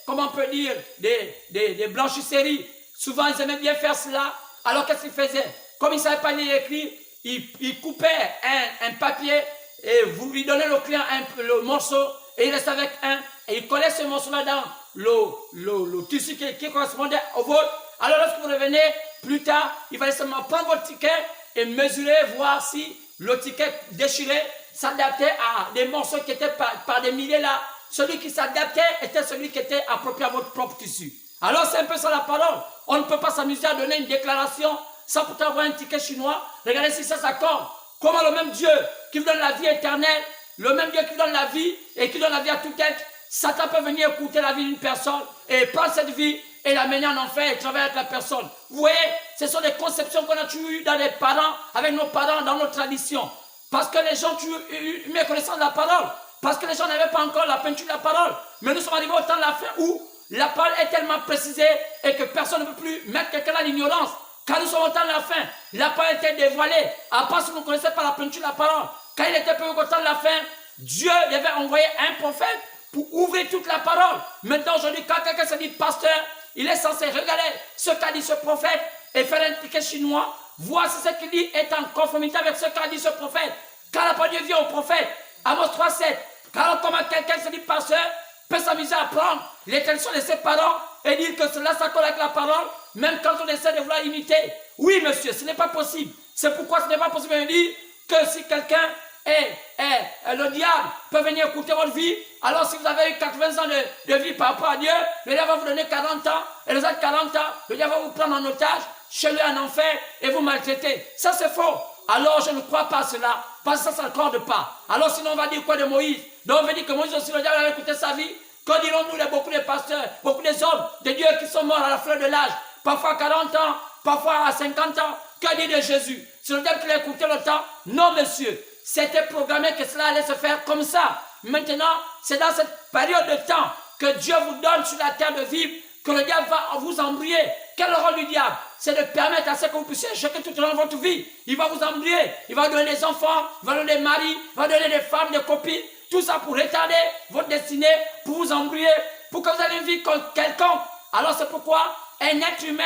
comment on peut dire, des blanchisseries, souvent ils aimaient bien faire cela. Alors qu'est-ce qu'ils faisaient? Comme ils ne savaient pas lire et écrire, ils coupaient un papier et vous lui donnez le client le morceau et il reste avec un et il collait ce morceau-là dans le tissu qui correspondait au vôtre. Alors lorsque vous revenez plus tard, il fallait seulement prendre votre ticket et mesurer, voir si le ticket déchiré s'adaptait à des morceaux qui étaient par des milliers là. Celui qui s'adaptait était celui qui était approprié à votre propre tissu. Alors c'est un peu ça la parole. On ne peut pas s'amuser à donner une déclaration sans pourtant avoir un ticket chinois. Regardez si ça s'accorde. Comment le même Dieu qui vous donne la vie éternelle, le même Dieu qui donne la vie et qui donne la vie à tout être, Satan peut venir écouter la vie d'une personne et prendre cette vie et l'amener en enfer et travailler avec la personne. Vous voyez, ce sont des conceptions qu'on a toujours eues dans les parents, avec nos parents, dans nos traditions. Parce que les gens ont eu une connaissance de la parole. Parce que les gens n'avaient pas encore la peinture de la parole. Mais nous sommes arrivés au temps de la fin où la parole est tellement précisée et que personne ne peut plus mettre quelqu'un dans l'ignorance. Quand nous sommes au temps de la fin, la parole était dévoilée. À part si vous ne connaissez pas la peinture de la parole. Quand il était peu au temps de la fin, Dieu devait envoyer un prophète pour ouvrir toute la parole. Maintenant, aujourd'hui, quand quelqu'un se dit pasteur, il est censé regarder ce qu'a dit ce prophète et faire un ticket chinois, voir si ce qu'il dit est en conformité avec ce qu'a dit ce prophète. Quand la parole de Dieu vient au prophète, Amos 3,7, quand comment quelqu'un se dit pasteur, peut s'amuser à prendre les traditions de ses parents et dire que cela s'accorde avec la parole, même quand on essaie de vouloir imiter. Oui, monsieur, ce n'est pas possible. C'est pourquoi ce n'est pas possible de dire que si quelqu'un le diable peut venir écouter votre vie, alors si vous avez eu 80 ans de vie par rapport à Dieu, le diable va vous donner 40 ans, et les autres 40 ans, le diable va vous prendre en otage, chez lui en enfer, et vous maltraiter. Ça c'est faux. Alors je ne crois pas à cela, parce que ça ne s'accorde pas. Alors sinon on va dire quoi de Moïse? Donc on va dire que Moïse aussi, le diable avait écouté sa vie. Qu'en dirons-nous beaucoup de pasteurs, beaucoup des hommes de Dieu qui sont morts à la fleur de l'âge, parfois à 40 ans, parfois à 50 ans? Que dit de Jésus? C'est le diable qui l'a écouté le temps? Non monsieur. C'était programmé que cela allait se faire comme ça. Maintenant, c'est dans cette période de temps que Dieu vous donne sur la terre de vivre, que le diable va vous embrouiller. Quel rôle du diable? C'est de permettre à ce que vous puissiez échouer tout au long de votre vie. Il va vous embrouiller. Il va vous donner des enfants, il va vous donner des maris, il va vous donner des femmes, des copines. Tout ça pour retarder votre destinée, pour vous embrouiller, pour que vous ayez une vie comme quelqu'un. Alors c'est pourquoi un être humain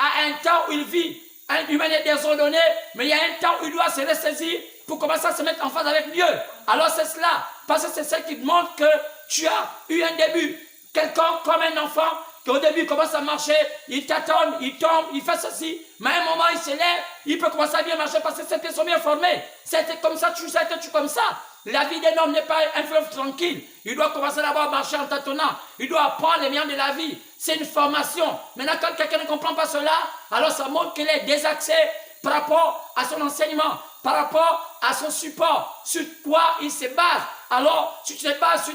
a un temps où il vit. Un humain est désordonné, mais il y a un temps où il doit se ressaisir pour commencer à se mettre en phase avec Dieu. Alors c'est cela, parce que c'est ce qui montre que tu as eu un début. Quelqu'un comme un enfant, qui au début commence à marcher, il tâtonne, il tombe, il fait ceci, mais à un moment il se lève, il peut commencer à bien marcher parce que ses pieds sont bien formés. C'était comme ça, tu sais que tu es comme ça. La vie d'un homme n'est pas un fleuve tranquille. Il doit commencer d'abord à marcher en tâtonnant. Il doit apprendre les moyens de la vie. C'est une formation. Maintenant, quand quelqu'un ne comprend pas cela, alors ça montre qu'il est désaxé par rapport à son enseignement, par rapport à son support, sur quoi il se base. Alors, si tu te bases sur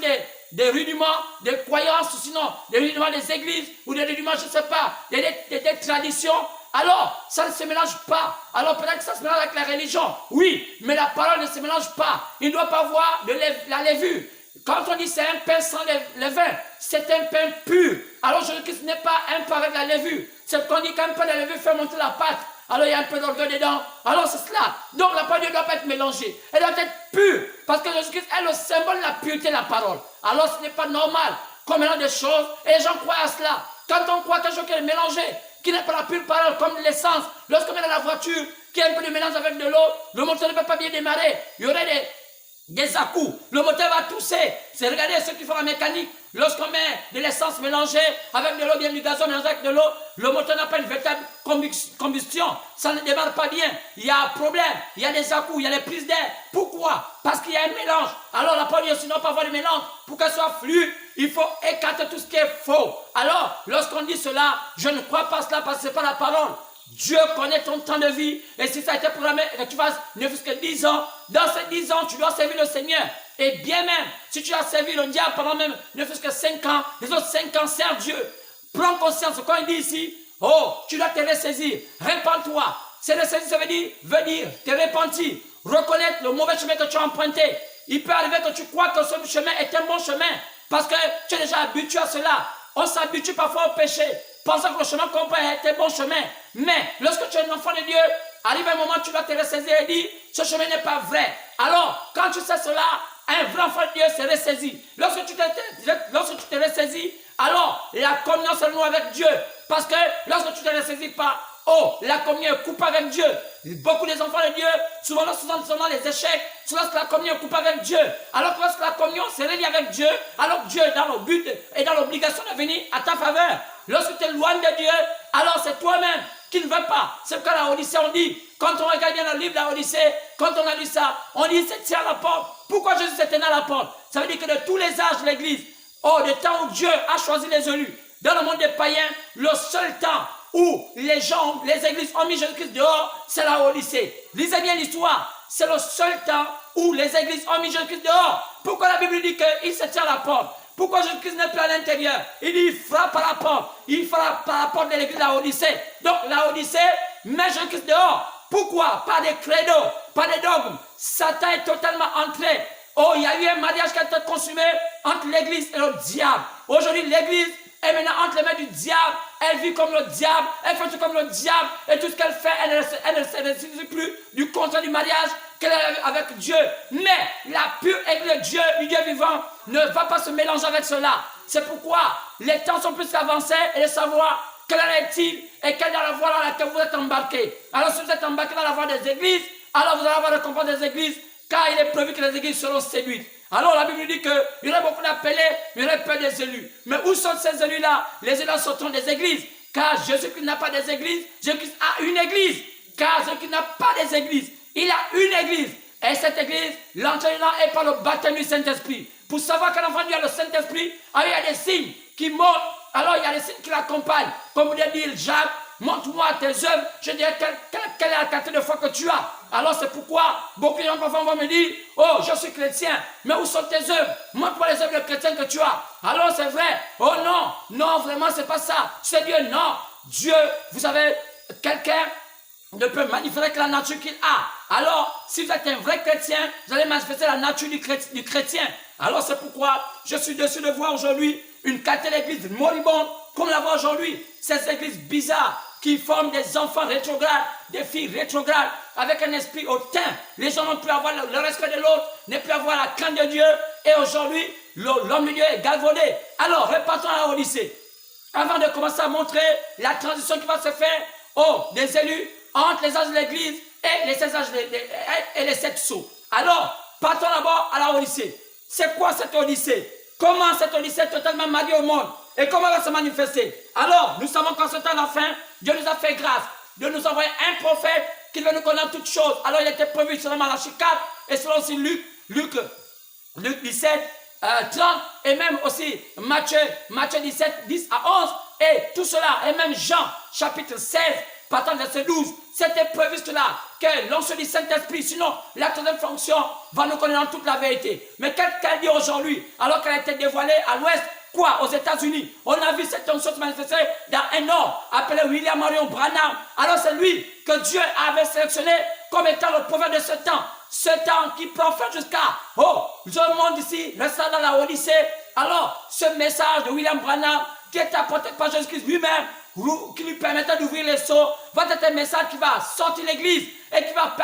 des rudiments, des croyances, ou sinon des rudiments des églises, ou des rudiments, je ne sais pas, des traditions, alors ça ne se mélange pas. Alors peut-être que ça se mélange avec la religion, oui, mais la parole ne se mélange pas. Il ne doit pas avoir de la levure. Quand on dit c'est un pain sans levain, c'est un pain pur. Alors Jésus-Christ n'est pas un pain avec la levure. C'est qu'on dit qu'un pain de levure fait monter la pâte. Alors il y a un peu d'orgueil dedans. Alors c'est cela. Donc la parole ne doit pas être mélangée. Elle doit être pure. Parce que Jésus-Christ est le symbole de la pureté de la parole. Alors ce n'est pas normal qu'on mélange des choses. Et les gens croient à cela. Quand on croit quelque chose qui est mélangé, qui n'est pas la pure parole, comme l'essence, lorsqu'on met dans la voiture, qui a un peu de mélange avec de l'eau, le moteur ne peut pas bien démarrer. Il y aurait des à-coups. Le moteur va tousser. C'est regarder ceux qui font la mécanique. Lorsqu'on met de l'essence mélangée avec de l'eau, bien du gazon mélangé avec de l'eau, le moteur n'a pas une véritable combustion. Ça ne démarre pas bien. Il y a un problème. Il y a des à-coups, il y a des prises d'air. Pourquoi? Parce qu'il y a un mélange. Alors la parole, sinon pas avoir de mélange. Pour qu'elle soit fluide, il faut écarter tout ce qui est faux. Alors, lorsqu'on dit cela, je ne crois pas cela parce que ce n'est pas la parole. Dieu connaît ton temps de vie. Et si ça a été programmé que tu fasses ne fût-ce que 10 ans, dans ces 10 ans, tu dois servir le Seigneur. Et bien même, si tu as servi le diable pendant même ne fût-ce que 5 ans, les autres 5 ans servent Dieu. Prends conscience, quand il dit ici, oh, tu dois te ressaisir, répands-toi. C'est ressaisir, ça veut dire venir, te repentir, reconnaître le mauvais chemin que tu as emprunté. Il peut arriver que tu crois que ce chemin est un bon chemin, parce que tu es déjà habitué à cela. On s'habitue parfois au péché, pensant que le chemin qu'on prend est un bon chemin. Mais lorsque tu es un enfant de Dieu, arrive un moment où tu dois te ressaisir et dire, ce chemin n'est pas vrai. Alors, quand tu sais cela, un vrai enfant de Dieu se ressaisit. Lorsque tu te ressaisis, alors la communion se noue avec Dieu. Parce que lorsque tu te ressaisis pas, oh, la communion est coupée avec Dieu. Beaucoup des enfants de Dieu, souvent lorsqu'ils sont dans les échecs, c'est lorsque la communion est coupée avec Dieu. Alors que lorsque la communion se relie avec Dieu, alors Dieu est dans le but et dans l'obligation de venir à ta faveur. Lorsque tu es loin de Dieu, alors c'est toi-même qui ne veux pas. C'est pourquoi la Odyssée, on dit, quand on regarde bien le livre de la Odyssée, quand on a lu ça, on dit, c'est tiens à la porte. Pourquoi Jésus s'est tenu à la porte? Ça veut dire que de tous les âges de l'Église, oh, des temps où Dieu a choisi les élus, dans le monde des païens, le seul temps où les gens, les églises ont mis Jésus-Christ dehors, c'est la Odyssée. Lisez bien l'histoire. C'est le seul temps où les églises ont mis Jésus-Christ dehors. Pourquoi la Bible dit qu'il se tient à la porte? Pourquoi Jésus-Christ n'est plus à l'intérieur? Il dit, il frappe à la porte. Il frappe à la porte de l'église de la Odyssée. Donc la Odyssée met Jésus-Christ dehors. Pourquoi? Pas des credos, pas des dogmes. Satan est totalement entré. Oh, il y a eu un mariage qui a été consumé entre l'église et le diable. Aujourd'hui, l'église est maintenant entre les mains du diable. Elle vit comme le diable, elle fait tout comme le diable. Et tout ce qu'elle fait, elle ne se saisit plus du contrat du mariage qu'elle a avec Dieu. Mais la pure église de Dieu, du Dieu vivant, ne va pas se mélanger avec cela. C'est pourquoi les temps sont plus avancés et de savoir quelle est-il et quelle est la voie dans laquelle vous êtes embarqué. Alors si vous êtes embarqué dans la voie des églises, alors vous allez avoir le comportement des églises, car il est prévu que les églises seront séduites. Alors la Bible dit qu'il y aurait beaucoup d'appelés, mais il y aurait peu des élus. Mais où sont ces élus-là? Les élus sortent des églises. Car Jésus-Christ n'a pas des églises, Jésus-Christ a une église. Car Jésus-Christ n'a pas des églises, il a une église. Et cette église, l'entraînement est par le baptême du Saint-Esprit. Pour savoir qu'un enfant de Dieu a le Saint-Esprit, il y a des signes qui montrent. Alors il y a des signes qui l'accompagnent. Comme vous l'avez dit, Jacques, montre-moi tes œuvres, je dirai quelle est la quantité de foi que tu as. Alors c'est pourquoi beaucoup de gens parfois vont me dire, oh, je suis chrétien, mais où sont tes œuvres? Montre-moi les œuvres de chrétien que tu as. Alors c'est vrai, oh non, non, vraiment c'est pas ça. C'est Dieu, non. Dieu, vous savez, quelqu'un ne peut manifester que la nature qu'il a. Alors, si vous êtes un vrai chrétien, vous allez manifester la nature du chrétien. Alors c'est pourquoi je suis déçu de voir aujourd'hui une qualité d'église moribonde comme la voit aujourd'hui. Ces églises bizarres qui forment des enfants rétrogrades, des filles rétrogrades, avec un esprit hautain. Les gens n'ont plus avoir le respect de l'autre, n'ont plus avoir la crainte de Dieu. Et aujourd'hui, l'homme de Dieu est galvaudé. Alors, repartons à la Odyssée. Avant de commencer à montrer la transition qui va se faire, des élus entre les âges de l'église et les 7 sceaux. Alors, partons d'abord à la Odyssée. C'est quoi cette Odyssée? Comment cette Odyssée est totalement mariée au monde? Et comment elle va se manifester? Alors, nous savons qu'en ce temps de la fin, Dieu nous a fait grâce de nous envoyer un prophète qui veut nous connaître toutes choses. Alors, il était prévu selon Malachie 4 et selon aussi Luc 17, 30 et même aussi Matthieu 17, 10 à 11. Et tout cela, et même Jean chapitre 16, partant de verset 12, c'était prévu cela, que l'onction du Saint-Esprit, sinon la troisième fonction va nous connaître dans toute la vérité. Mais qu'est-ce qu'elle dit aujourd'hui, alors qu'elle a été dévoilée à l'ouest? Quoi? Aux États-Unis. On a vu cette onction se manifester dans un homme appelé William Marion Branham. Alors c'est lui que Dieu avait sélectionné comme étant le prophète de ce temps. Ce temps qui prend fin jusqu'à, le monde ici restera dans la Odyssée. Alors, ce message de William Branham qui est apporté par Jésus-Christ lui-même, qui lui permettra d'ouvrir les sceaux, va être un message qui va sortir l'église et qui va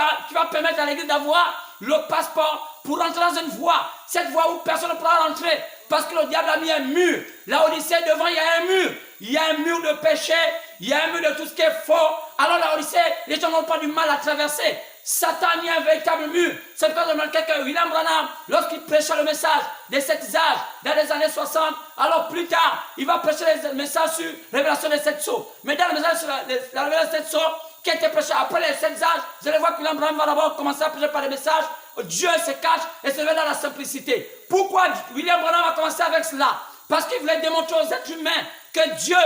permettre à l'église d'avoir le passeport pour rentrer dans une voie. Cette voie où personne ne pourra rentrer. Parce que le diable a mis un mur. La Odyssée, devant, il y a un mur. Il y a un mur de péché. Il y a un mur de tout ce qui est faux. Alors la Odyssée, les gens n'ont pas du mal à traverser. Satan a mis un véritable mur. C'est pourquoi je me rappelle que William Branham, lorsqu'il prêcha le message des 7 âges dans les années 60, alors plus tard, il va prêcher le message sur la révélation des 7 sceaux. Mais dans le message sur la révélation des 7 sceaux, qui a été prêché après les 7 âges, vous allez voir que William Branham va d'abord commencer à prêcher par les messages. Dieu se cache et se met dans la simplicité. Pourquoi William Branham a commencé avec cela? Parce qu'il voulait démontrer aux êtres humains que Dieu,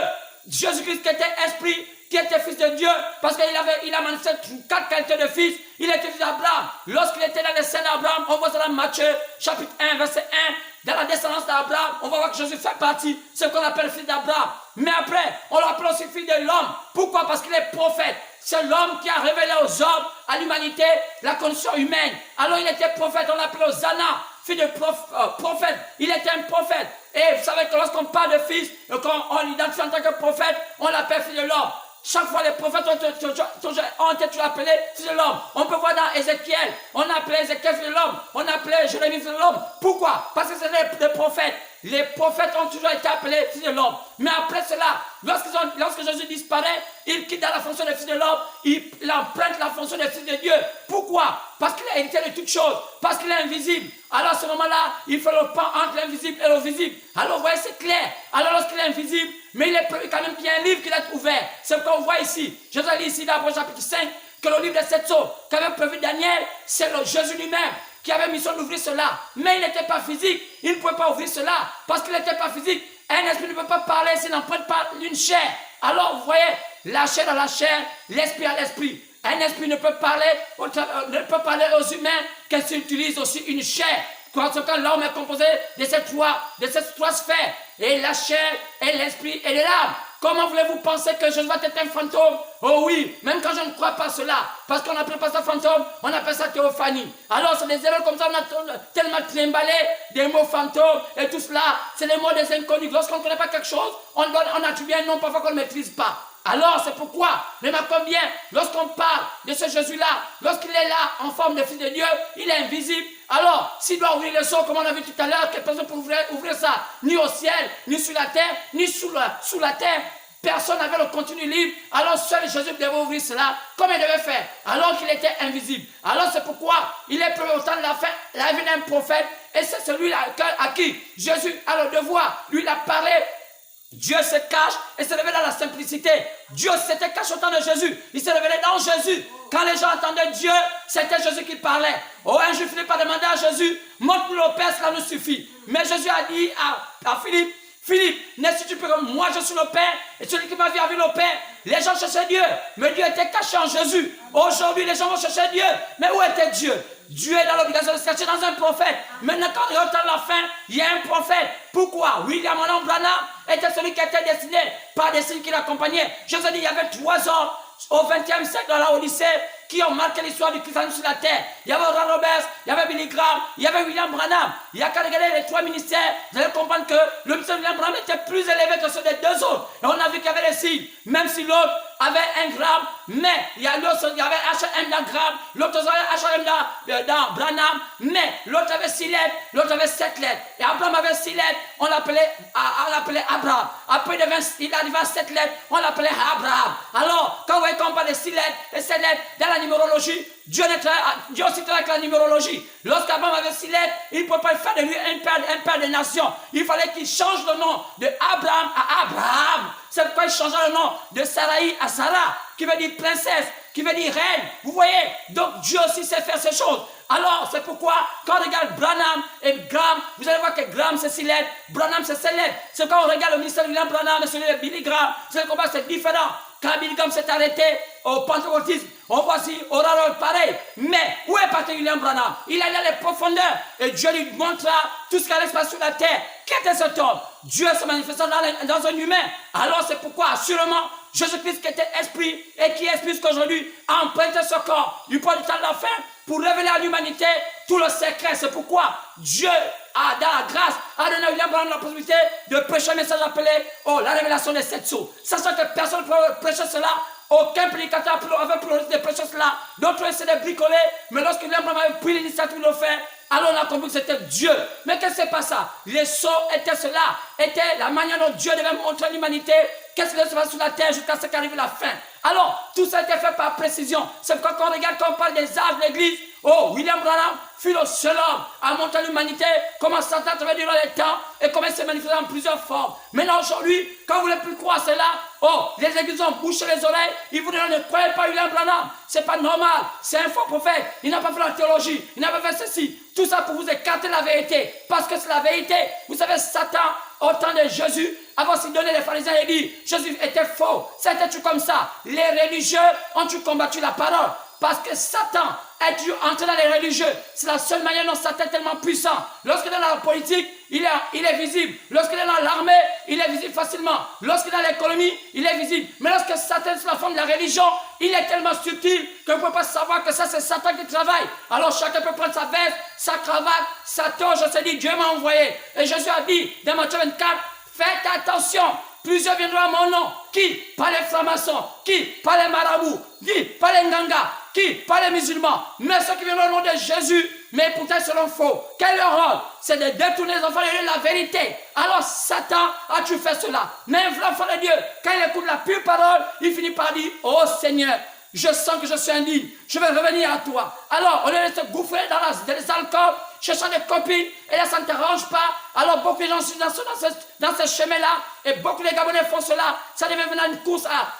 Jésus-Christ qui était esprit, qui était fils de Dieu, parce qu'il a manifesté 4 qualités de fils. Il était fils d'Abraham. Lorsqu'il était dans les scènes d'Abraham, on voit ça dans Matthieu, chapitre 1, verset 1. Dans la descendance d'Abraham, on va voir que Jésus fait partie, ce qu'on appelle fils d'Abraham. Mais après, on l'appelle aussi fils de l'homme. Pourquoi? Parce qu'il est prophète. C'est l'homme qui a révélé aux hommes, à l'humanité, la condition humaine. Alors il était prophète, on l'appelait Hosanna, fils de prophète. Il était un prophète. Et vous savez que lorsqu'on parle de fils, on l'identifie en tant que prophète, on l'appelle fils de l'homme. Chaque fois, les prophètes ont été toujours appelés fils de l'homme. On peut voir dans Ézéchiel, on appelait Ézéchiel fils de l'homme, on appelait Jérémie fils de l'homme. Pourquoi? Parce que c'est des prophètes. Les prophètes ont toujours été appelés fils de l'homme. Mais après cela, lorsque Jésus disparaît, il quitte dans la fonction de fils de l'homme, il emprunte la fonction de fils de Dieu. Pourquoi? Parce qu'il a hérité de toutes choses, parce qu'il est invisible. Alors à ce moment-là, il fait le pont entre l'invisible et le visible. Alors vous voyez, c'est clair. Alors lorsqu'il est invisible, mais il est prévu quand même qu'il y a un livre qui est ouvert. C'est ce qu'on voit ici. Je vous ai dit ici dans le chapitre 5 que le livre des 7 sceaux qu'avait prévu Daniel, c'est le Jésus lui-même qui avait mission d'ouvrir cela. Mais il n'était pas physique. Il ne pouvait pas ouvrir cela parce qu'il n'était pas physique. Un esprit ne peut pas parler s'il n'emprunte pas une chair. Alors vous voyez, la chair dans la chair, l'esprit à l'esprit. Un esprit ne peut parler aux humains qu'elle utilise aussi une chair. Parce que l'homme est composé de ces trois sphères. Et la chair, et l'esprit, et l'âme. Comment voulez-vous penser que je dois être un fantôme? Oh oui, même quand je ne crois pas cela. Parce qu'on n'appelle pas ça fantôme, on appelle ça théophanie. Alors c'est des erreurs comme ça, on a tellement trimballé des mots fantômes et tout cela. C'est les mots des inconnus. Lorsqu'on ne connaît pas quelque chose, on attribue un nom parfois qu'on ne maîtrise pas. Alors c'est pourquoi, même à combien, lorsqu'on parle de ce Jésus-là, lorsqu'il est là en forme de fils de Dieu, il est invisible. Alors, s'il doit ouvrir les sceaux, comme on a vu tout à l'heure, que personne ne peut ouvrir ça, ni au ciel, ni sur la terre, ni sous la terre. Personne n'avait le contenu du livre. Alors seul Jésus devait ouvrir cela, comme il devait faire, alors qu'il était invisible. Alors c'est pourquoi il est prévu au temps de la vie d'un prophète, et c'est celui à qui Jésus a le devoir. Lui, il a parlé. Dieu se cache et se révèle dans la simplicité. Dieu s'était caché au temps de Jésus. Il se révélait dans Jésus. Quand les gens entendaient Dieu, c'était Jésus qui parlait. Oh, un juif Philippe a demandé à Jésus, montre-nous le Père, cela nous suffit. Mais Jésus a dit à Philippe, Philippe, n'est-ce que tu peux que moi je suis le Père et celui qui m'a vu a vu le Père. Les gens cherchaient Dieu, mais Dieu était caché en Jésus. Aujourd'hui, les gens vont chercher Dieu. Mais où était Dieu? Dieu est dans l'obligation de se cacher dans un prophète. Maintenant, quand il retarde la fin, il y a un prophète. Pourquoi? William Branham était celui qui était destiné par des signes qui l'accompagnaient. Je vous ai dit, il y avait 3 hommes au XXe siècle dans la Odyssée qui ont marqué l'histoire du christianisme sur la terre. Il y avait Oral Roberts, il y avait Billy Graham, il y avait William Branham. Il y a qu'à regarder les 3 ministères, vous allez comprendre que le ministère de William Branham était plus élevé que ceux des 2 autres. Et on a vu qu'il y avait des signes, même si l'autre avait 1 gramme, mais il y avait H.M. dans gramme, l'autre avait H.M. dans Branham, mais l'autre avait 6 lettres, l'autre avait 7 lettres. Et Abraham avait 6 lettres, on l'appelait Abraham. Après il arrivait à 7 lettres, on l'appelait Abraham. Alors, quand vous voyez qu'on parle de 6 lettres et 7 lettres dans la numérologie, Dieu aussi travaille avec la numérologie. Lorsqu'Abraham avait 6 lettres, il ne pouvait pas faire de lui un père des nations. Il fallait qu'il change le nom de Abraham à Abraham. C'est pourquoi il changea le nom de Sarai à Sarah, qui veut dire princesse, qui veut dire reine. Vous voyez, donc Dieu aussi sait faire ces choses. Alors, c'est pourquoi, quand on regarde Branham et Graham, vous allez voir que Graham c'est 6 lettres, Branham c'est 7 lettres. C'est quand on regarde le ministère de William Branham et celui de Billy Graham, c'est le combat, c'est différent. Quand Billy Graham s'est arrêté au pentecôtisme, on voit si Oral pareil. Mais où est parti William Branham? Il allait dans les profondeurs et Dieu lui montra tout ce qui allait se passer sur la terre. Qui était cet homme? Dieu se manifestant dans un humain. Alors c'est pourquoi, assurément, Jésus-Christ qui était esprit et qui est esprit jusqu'aujourd'hui a emprunté ce corps du point du temps de la fin pour révéler à l'humanité tout le secret. C'est pourquoi Dieu a, dans la grâce, a donné à William Branham la possibilité de prêcher un message appelé la révélation des 7 sceaux. Sachant que personne ne peut prêcher cela, aucun prédicateur avait pour de prêcher cela. D'autres essaient de bricoler, mais lorsque William Branham avait pris l'initiative de le faire, alors on a compris que c'était Dieu. Mais qu'est-ce que c'est pas ça? Les sceaux étaient cela, était la manière dont Dieu devait montrer à l'humanité qu'est-ce qui devait se passer sur la terre jusqu'à ce qu'arrive la fin. Alors, tout ça a été fait par précision. C'est pourquoi quand on regarde, quand on parle des âges de l'Église, William Branham fut le seul homme à montrer à l'humanité comment Satan travaille durant les temps et comment il s'est manifesté en plusieurs formes. Maintenant, aujourd'hui, quand vous ne voulez plus croire cela, les églises ont bouché les oreilles, ils vous disent ne croyez pas William Branham, c'est pas normal, c'est un faux prophète, il n'a pas fait la théologie, il n'a pas fait ceci. Tout ça pour vous écarter la vérité, parce que c'est la vérité. Vous savez, Satan au temps de Jésus, avant de se donner les pharisiens, il dit, Jésus était faux, c'était-tu comme ça? Les religieux ont-tu combattu la parole? Parce que Satan est toujours entré dans les religieux. C'est la seule manière dont Satan est tellement puissant. Lorsqu'il est dans la politique, il est visible. Lorsqu'il est dans l'armée, il est visible facilement. Lorsqu'il est dans l'économie, il est visible. Mais lorsque Satan est sous la forme de la religion, il est tellement subtil qu'on ne peut pas savoir que ça c'est Satan qui travaille. Alors chacun peut prendre sa veste, sa cravate, sa toge, je se dit, Dieu m'a envoyé. Et Jésus a dit dans Matthieu 24, faites attention. Plusieurs viendront à mon nom. Qui? Pas les francs-maçons. Qui? Pas les marabouts. Qui? Pas les ngangas. Qui? Pas les musulmans. Mais ceux qui viendront au nom de Jésus, mais pourtant seront faux. Quel est leur rôle? C'est de détourner les enfants de la vérité. Alors Satan a-tu fait cela? Mais l'enfant de Dieu, quand il écoute la pure parole, il finit par dire, oh Seigneur, je sens que je suis indigne. Je vais revenir à toi. Alors, au lieu de se gouffrer dans les alcools, cherchant des copines, et là, ça ne t'arrange pas. Alors, beaucoup de gens sont dans ce chemin-là, et beaucoup de Gabonais font cela. Ça devient maintenant une course à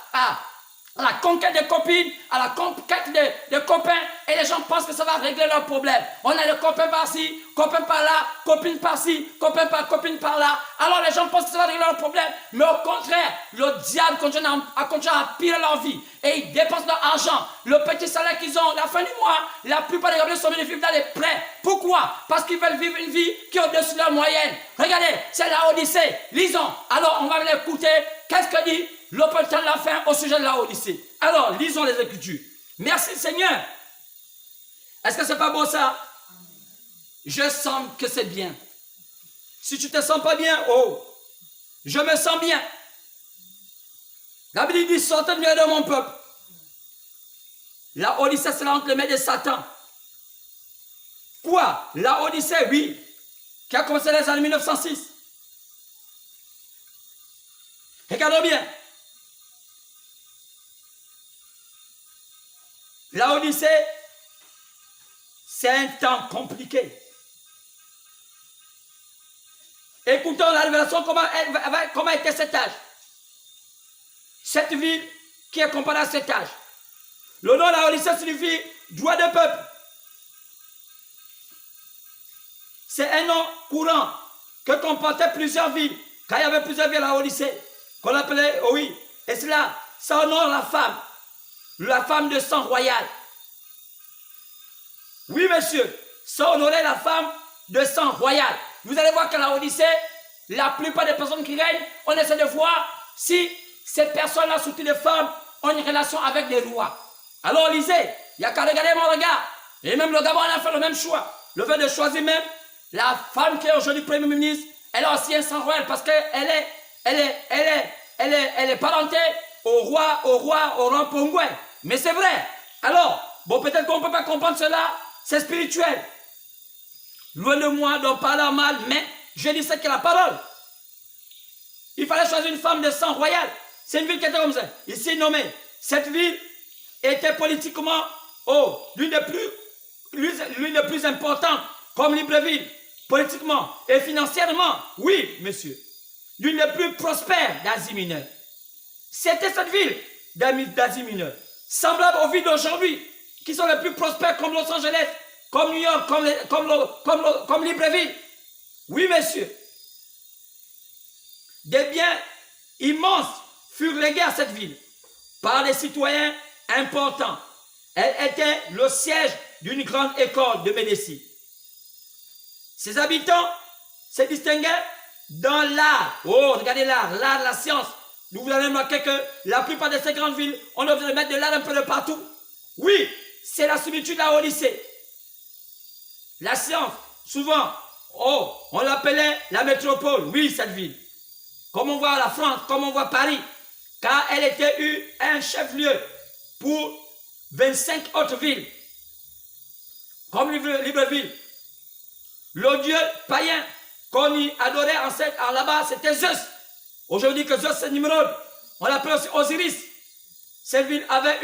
la conquête des copines, à la conquête des copains, et les gens pensent que ça va régler leurs problèmes. On a des copains par-ci, copains par-là, copines par-ci, copines par-là. Alors les gens pensent que ça va régler leurs problèmes, mais au contraire, le diable continue à empirer leur vie, et ils dépensent leur argent, le petit salaire qu'ils ont, la fin du mois, la plupart des Gabonais sont venus vivre dans les prêts. Pourquoi? Parce qu'ils veulent vivre une vie qui est au-dessus de leur moyenne. Regardez, c'est la Odyssée, lisons. Alors on va l'écouter, qu'est-ce que dit l'opportunité de la fin au sujet de la Odyssée. Alors, lisons les Écritures. Merci Seigneur. Est-ce que c'est pas beau ça? Je sens que c'est bien. Si tu ne te sens pas bien, oh, je me sens bien. La Bible dit, sortez de de mon peuple. La Odyssée, c'est entre les mains de Satan. Quoi? La Odyssée, oui, qui a commencé dans les années 1906. Regardons bien. La Odyssée, c'est un temps compliqué. Écoutons la révélation, comment était cet âge. Cette ville qui est comparée à cet âge. Le nom de la Odyssée signifie joie de peuple. C'est un nom courant que comportait plusieurs villes. Quand il y avait plusieurs villes à la Odyssée, qu'on appelait, oh oui, et cela, ça honore la femme de sang royal. Oui, monsieur, ça honorait la femme de sang royal. Vous allez voir qu'à la Odyssée, la plupart des personnes qui règnent, on essaie de voir si ces personnes-là, surtout les femmes, ont une relation avec des rois. Alors lisez, il n'y a qu'à regarder mon regard. Et même le Gabon a fait le même choix. Le fait de choisir même la femme qui est aujourd'hui Premier ministre, elle a aussi un sang royal parce qu'elle est parentée au roi Pongoué. Mais c'est vrai. Alors, bon, peut-être qu'on ne peut pas comprendre cela, c'est spirituel. Loin de moi d'en parler mal, mais je dis ce qu'est la parole. Il fallait choisir une femme de sang royal. C'est une ville qui était comme ça. Ici nommée. Cette ville était politiquement l'une des plus importantes comme Libreville, politiquement et financièrement. Oui, monsieur. L'une des plus prospères d'Asie mineure. C'était cette ville d'Asie mineure. Semblable aux villes d'aujourd'hui, qui sont les plus prospères comme Los Angeles, comme New York, comme Libreville. Oui, monsieur. Des biens immenses furent légués à cette ville par des citoyens importants. Elle était le siège d'une grande école de médecine. Ses habitants se distinguaient dans l'art. Oh, regardez l'art, la science. Vous allez remarquer que la plupart de ces grandes villes, on a besoin de mettre de l'art un peu de partout. Oui, c'est la similitude de la Odyssée. La science, souvent, on l'appelait la métropole. Oui, cette ville. Comme on voit la France, comme on voit Paris. Car elle était un chef-lieu pour 25 autres villes. Comme Libreville. Le dieu païen qu'on y adorait là-bas, c'était Zeus. Aujourd'hui que Zeus c'est Nimrod. On l'appelle aussi Osiris. Cette ville avait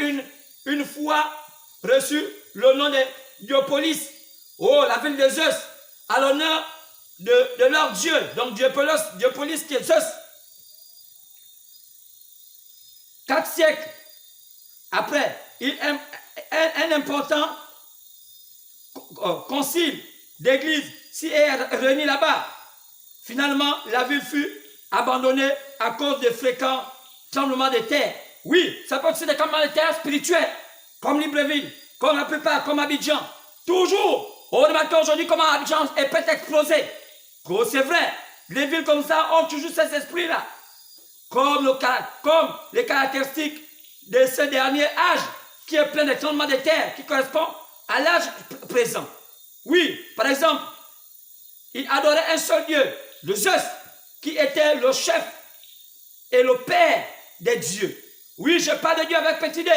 une fois reçu le nom de Diopolis. Oh, la ville de Zeus, à l'honneur de leur dieu. Donc Diopolis qui est Zeus. 4 siècles après, un important concile d'église s'y est réuni là-bas. Finalement, la ville fut abandonnée à cause des fréquents tremblements de terre. Oui, ça peut être des tremblements de terre spirituels, comme Libreville, comme la plupart, comme Abidjan. Toujours, on remarque aujourd'hui comment Abidjan est peut exploser. Oh, c'est vrai, les villes comme ça ont toujours cet esprit-là. Comme les caractéristiques de ce dernier âge qui est plein de tremblements de terre, qui correspond à l'âge présent. Oui, par exemple, il adorait un seul Dieu, le Zeus, qui était le chef et le père des dieux. Oui, je parle de Dieu avec petit d,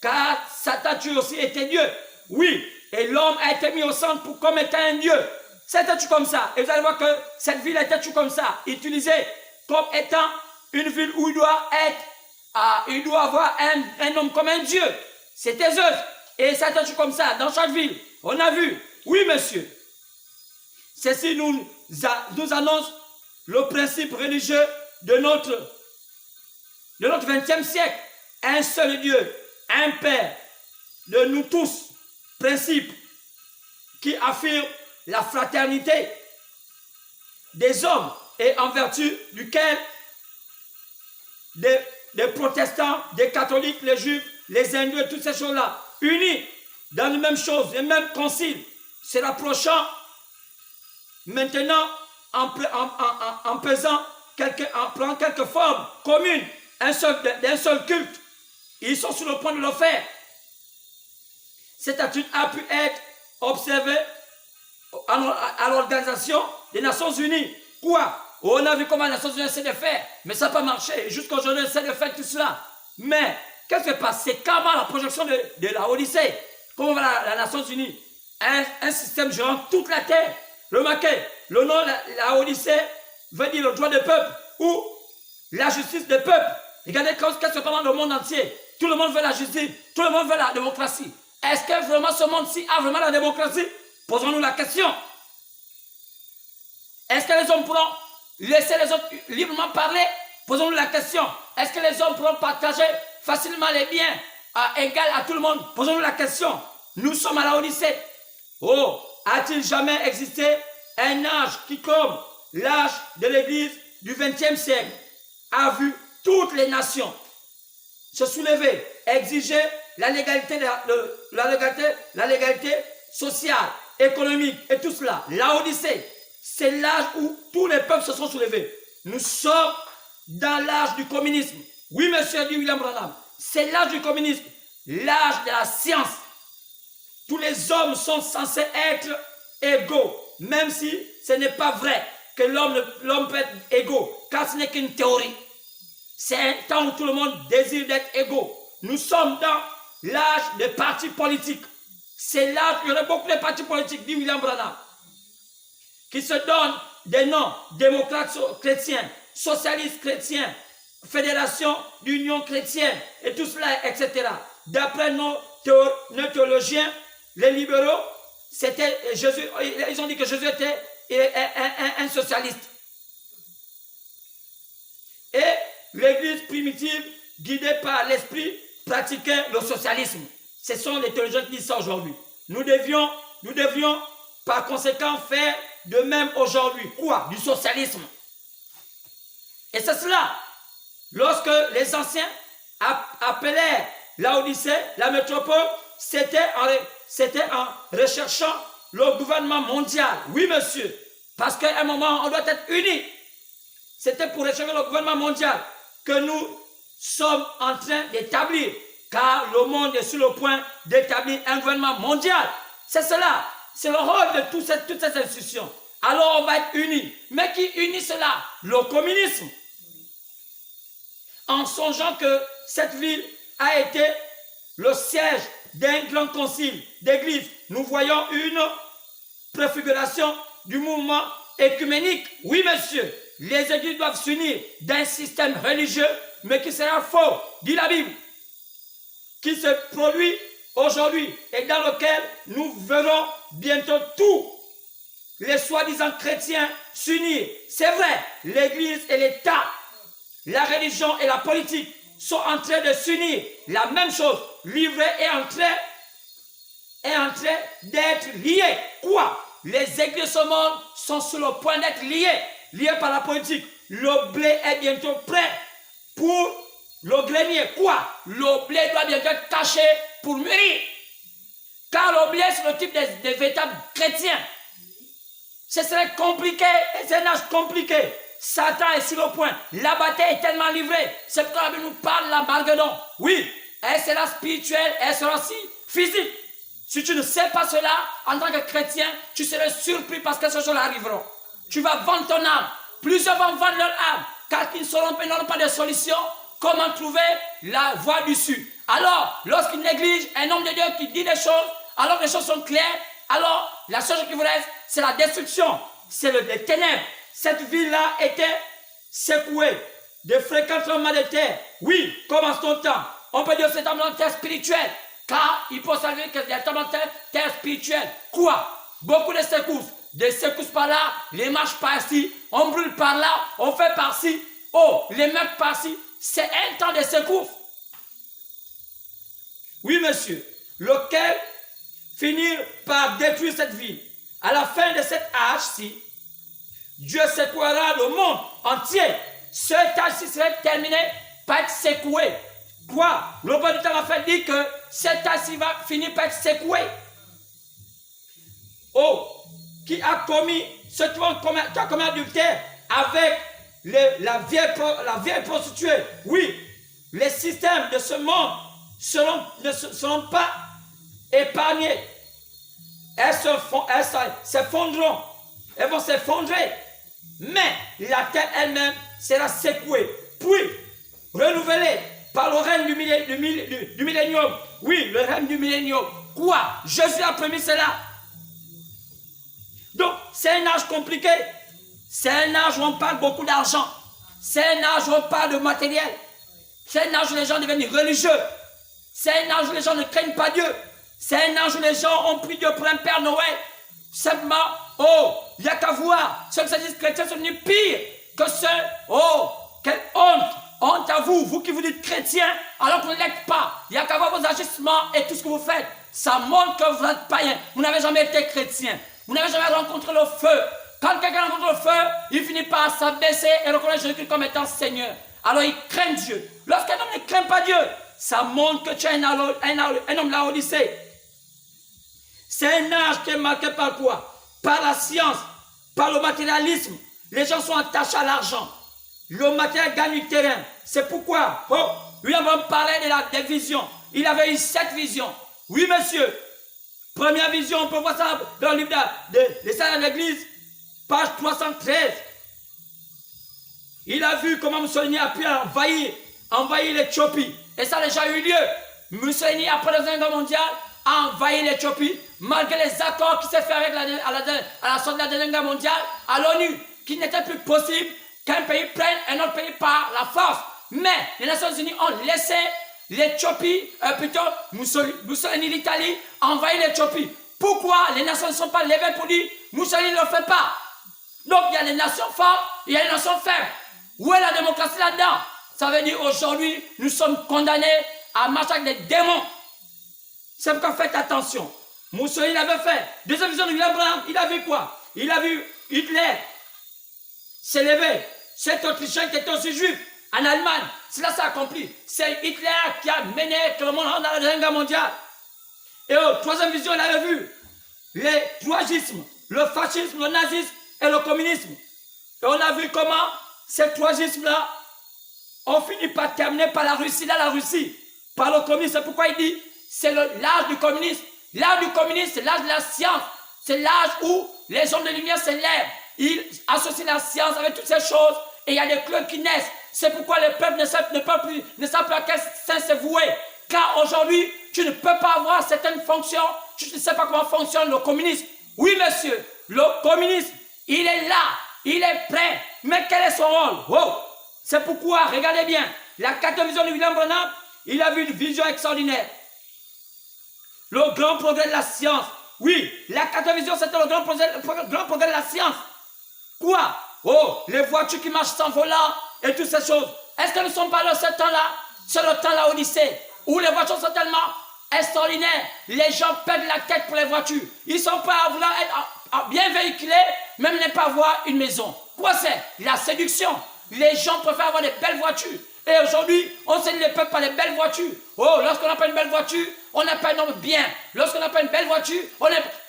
car Satan aussi était Dieu. Oui, et l'homme a été mis au centre comme étant un Dieu. C'était toujours comme ça. Et vous allez voir que cette ville était toujours comme ça, utilisée comme étant une ville où il doit avoir un homme comme un Dieu. C'était Zeus. Et c'était toujours comme ça, dans chaque ville. On a vu. Oui, monsieur. Ceci nous annonce le principe religieux de notre 20e siècle. Un seul Dieu, un Père de nous tous. Principe qui affirme la fraternité des hommes et en vertu duquel des protestants, des catholiques, les juifs, les hindous et toutes ces choses-là, unis dans les mêmes choses, les mêmes conciles, se rapprochant maintenant en prenant quelques formes communes d'un seul culte. Ils sont sur le point de le faire. Cette attitude a pu être observée à l'Organisation des Nations Unies. Quoi? On a vu comment les Nations Unies essaient de faire, mais ça n'a pas marché. Jusqu'à aujourd'hui, on essaie de faire tout cela. Mais, qu'est-ce qui se passe? C'est comment la projection de la Odyssée, comment va la Nations Unies, un système gérant toute la terre. Remarquez, le nom de la Odyssée veut dire le droit des peuples ou la justice des peuples. Regardez qu'est-ce que pendant le monde entier, tout le monde veut la justice, tout le monde veut la démocratie. Est-ce que vraiment ce monde-ci a vraiment la démocratie? Posons-nous la question. Est-ce que les hommes pourront laisser les autres librement parler? Posons-nous la question. Est-ce que les hommes pourront partager facilement les biens égal à tout le monde? Posons-nous la question. Nous sommes à la Odyssée. Oh, a-t-il jamais existé un âge qui, comme l'âge de l'Église du XXe siècle, a vu toutes les nations se soulever, exiger la légalité sociale, économique et tout cela? La Odyssée, c'est l'âge où tous les peuples se sont soulevés. Nous sommes dans l'âge du communisme. Oui, monsieur, dit William Branham, c'est l'âge du communisme, l'âge de la science. Tous les hommes sont censés être égaux, même si ce n'est pas vrai que l'homme peut être égaux, car ce n'est qu'une théorie. C'est un temps où tout le monde désire d'être égaux. Nous sommes dans l'âge des partis politiques. C'est l'âge où il y aurait beaucoup de partis politiques, dit William Branham, qui se donnent des noms: démocrates chrétiens, socialistes chrétiens, fédération d'union chrétienne, et tout cela, etc. D'après nos théologiens, les libéraux, ils ont dit que Jésus était un socialiste. Et l'Église primitive, guidée par l'Esprit, pratiquait le socialisme. Ce sont les théologiens qui disent ça aujourd'hui. Nous devions par conséquent faire de même aujourd'hui. Quoi? Du socialisme. Et c'est cela. Lorsque les anciens appelèrent la Odyssée, la métropole, c'était en recherchant le gouvernement mondial. Oui, monsieur. Parce qu'à un moment, on doit être unis. C'était pour rechercher le gouvernement mondial que nous sommes en train d'établir. Car le monde est sur le point d'établir un gouvernement mondial. C'est cela. C'est le rôle de toutes ces institutions. Alors on va être unis. Mais qui unit cela? Le communisme. En songeant que cette ville a été le siège d'un grand concile d'église, nous voyons une préfiguration du mouvement écuménique. Oui, monsieur, les églises doivent s'unir d'un système religieux, mais qui sera faux, dit la Bible, qui se produit aujourd'hui et dans lequel nous verrons bientôt tous les soi-disant chrétiens s'unir. C'est vrai, l'église et l'État, la religion et la politique sont en train de s'unir. La même chose, l'ivraie est en train d'être liée. Quoi? Les églises au monde sont sur le point d'être liées. lié par la politique. Le blé est bientôt prêt pour le grenier. Quoi? Le blé doit bientôt être caché pour mûrir. Car le blé, c'est le type des véritables chrétiens. Ce serait compliqué, et c'est un âge compliqué. Satan est sur le point. La bataille est tellement livrée. C'est pourquoi la Bible nous parle de l'Armageddon. Oui, elle sera spirituelle, elle sera aussi physique. Si tu ne sais pas cela, en tant que chrétien, tu serais surpris parce que ces choses arriveront. Tu vas vendre ton âme. Plusieurs vont vendre leur âme, car ils n'auront pas de solution. Comment trouver la voie d'issue? Alors, lorsqu'il néglige un homme de Dieu qui dit des choses, alors que les choses sont claires, alors la seule chose qui vous reste, c'est la destruction, c'est les ténèbres. Cette ville-là était secouée de fréquents tremblements de terre. Oui, comme en son temps, on peut dire que c'est un tremblement de terre spirituel, car il faut savoir que c'est un tremblement de terre spirituel. Quoi? Beaucoup de secousses. Des secousses par là, les marches par-ci, on brûle par là, on fait par-ci, oh, les mecs par-ci. C'est un temps de secours. Oui, monsieur. Lequel finir par détruire cette ville. À la fin de cet âge-ci, Dieu secouera le monde entier. Cet âge-ci serait terminé par être secoué. Quoi? Le bon du temps a fait dire que cet âge-ci va finir par être secoué. Oh, qui a commis ce qui a commis adultère avec la vieille prostituée. Oui, les systèmes de ce monde ne seront pas épargnés. Elles s'effondreront. Elles vont s'effondrer. Mais la terre elle-même sera secouée. Puis, renouvelée par le règne du millénium. Oui, le règne du millénium. Quoi? Jésus a promis cela. Donc, c'est un âge compliqué. C'est un âge où on parle beaucoup d'argent. C'est un âge où on parle de matériel. C'est un âge où les gens deviennent religieux. C'est un âge où les gens ne craignent pas Dieu. C'est un âge où les gens ont pris Dieu pour un Père Noël. Simplement, oh, il n'y a qu'à voir. Ceux qui se disent chrétiens sont devenus pires que ceux. Oh, quelle honte. Honte à vous, vous qui vous dites chrétiens, alors que vous ne l'êtes pas. Il n'y a qu'à voir vos agissements et tout ce que vous faites. Ça montre que vous êtes païen. Vous n'avez jamais été chrétien. Vous n'avez jamais rencontré le feu. Quand quelqu'un rencontre le feu, il finit par s'abaisser et reconnaître Jésus comme étant Seigneur. Alors il craint Dieu. Lorsqu'un homme ne craint pas Dieu, ça montre que tu es un homme laodicée. C'est un âge qui est marqué par quoi? Par la science, par le matérialisme. Les gens sont attachés à l'argent. Le matériel gagne du terrain. C'est pourquoi, oh, William Branham parlait des visions. Il avait eu 7 visions. Oui, monsieur. Première vision, on peut voir ça dans le livre des Saints de l'Église, page 313. Il a vu comment Mussolini a pu envahir l'Éthiopie. Et ça a déjà eu lieu. Mussolini, après la Deuxième Guerre mondiale, a envahi l'Éthiopie, malgré les accords qui s'est fait avec à la sortie de la Deuxième Guerre mondiale, à l'ONU, qu'il n'était plus possible qu'un pays prenne un autre pays par la force. Mais les Nations Unies ont laissé l'Éthiopie, plutôt Mussolini, l'Italie, envahir l'Éthiopie. Pourquoi les nations ne sont pas levées pour dire Mussolini ne le fait pas? Donc il y a les nations fortes, il y a les nations faibles. Où est la démocratie là-dedans? Ça veut dire aujourd'hui, nous sommes condamnés à marcher avec des démons. C'est pourquoi faites attention. Mussolini l'avait fait. Deuxième vision de William Branham, il a vu quoi? Il a vu Hitler s'élever. Cet Autrichien qui était aussi juif en Allemagne. Cela s'est accompli. C'est Hitler qui a mené tout le monde dans la Deuxième Guerre mondiale. Et au troisième vision, il avait vu les troisismes, le fascisme, le nazisme et le communisme. Et on a vu comment ces troisismes-là ont fini par terminer par la Russie, là, la Russie, par le communisme. C'est pourquoi il dit c'est l'âge du communisme. L'âge du communisme, c'est l'âge de la science. C'est l'âge où les hommes de lumière s'élèvent. Ils associent la science avec toutes ces choses et il y a des clubs qui naissent. C'est pourquoi les peuples ne savent plus à quel sens se vouer. Car aujourd'hui, tu ne peux pas avoir certaines fonctions. Tu ne sais pas comment fonctionne le communisme. Oui, monsieur, le communisme, il est là. Il est prêt. Mais quel est son rôle? Oh, c'est pourquoi, regardez bien, la 4e vision de William Branham, il a vu une vision extraordinaire. Le grand progrès de la science. Oui, la 4e vision, c'était le grand progrès de la science. Quoi? Oh, les voitures qui marchent sans volant et toutes ces choses. Est-ce que nous ne sommes pas dans ce temps-là? C'est le temps là Odyssée, où les voitures sont tellement extraordinaires. Les gens perdent la tête pour les voitures. Ils sont prêts à vouloir être bien véhiculés, même ne pas avoir une maison. Quoi c'est? La séduction. Les gens préfèrent avoir des belles voitures. Et aujourd'hui, on séduit les peuples par les belles voitures. Oh, lorsqu'on n'a pas une belle voiture, on n'a pas un homme bien. Lorsqu'on n'a pas une belle voiture,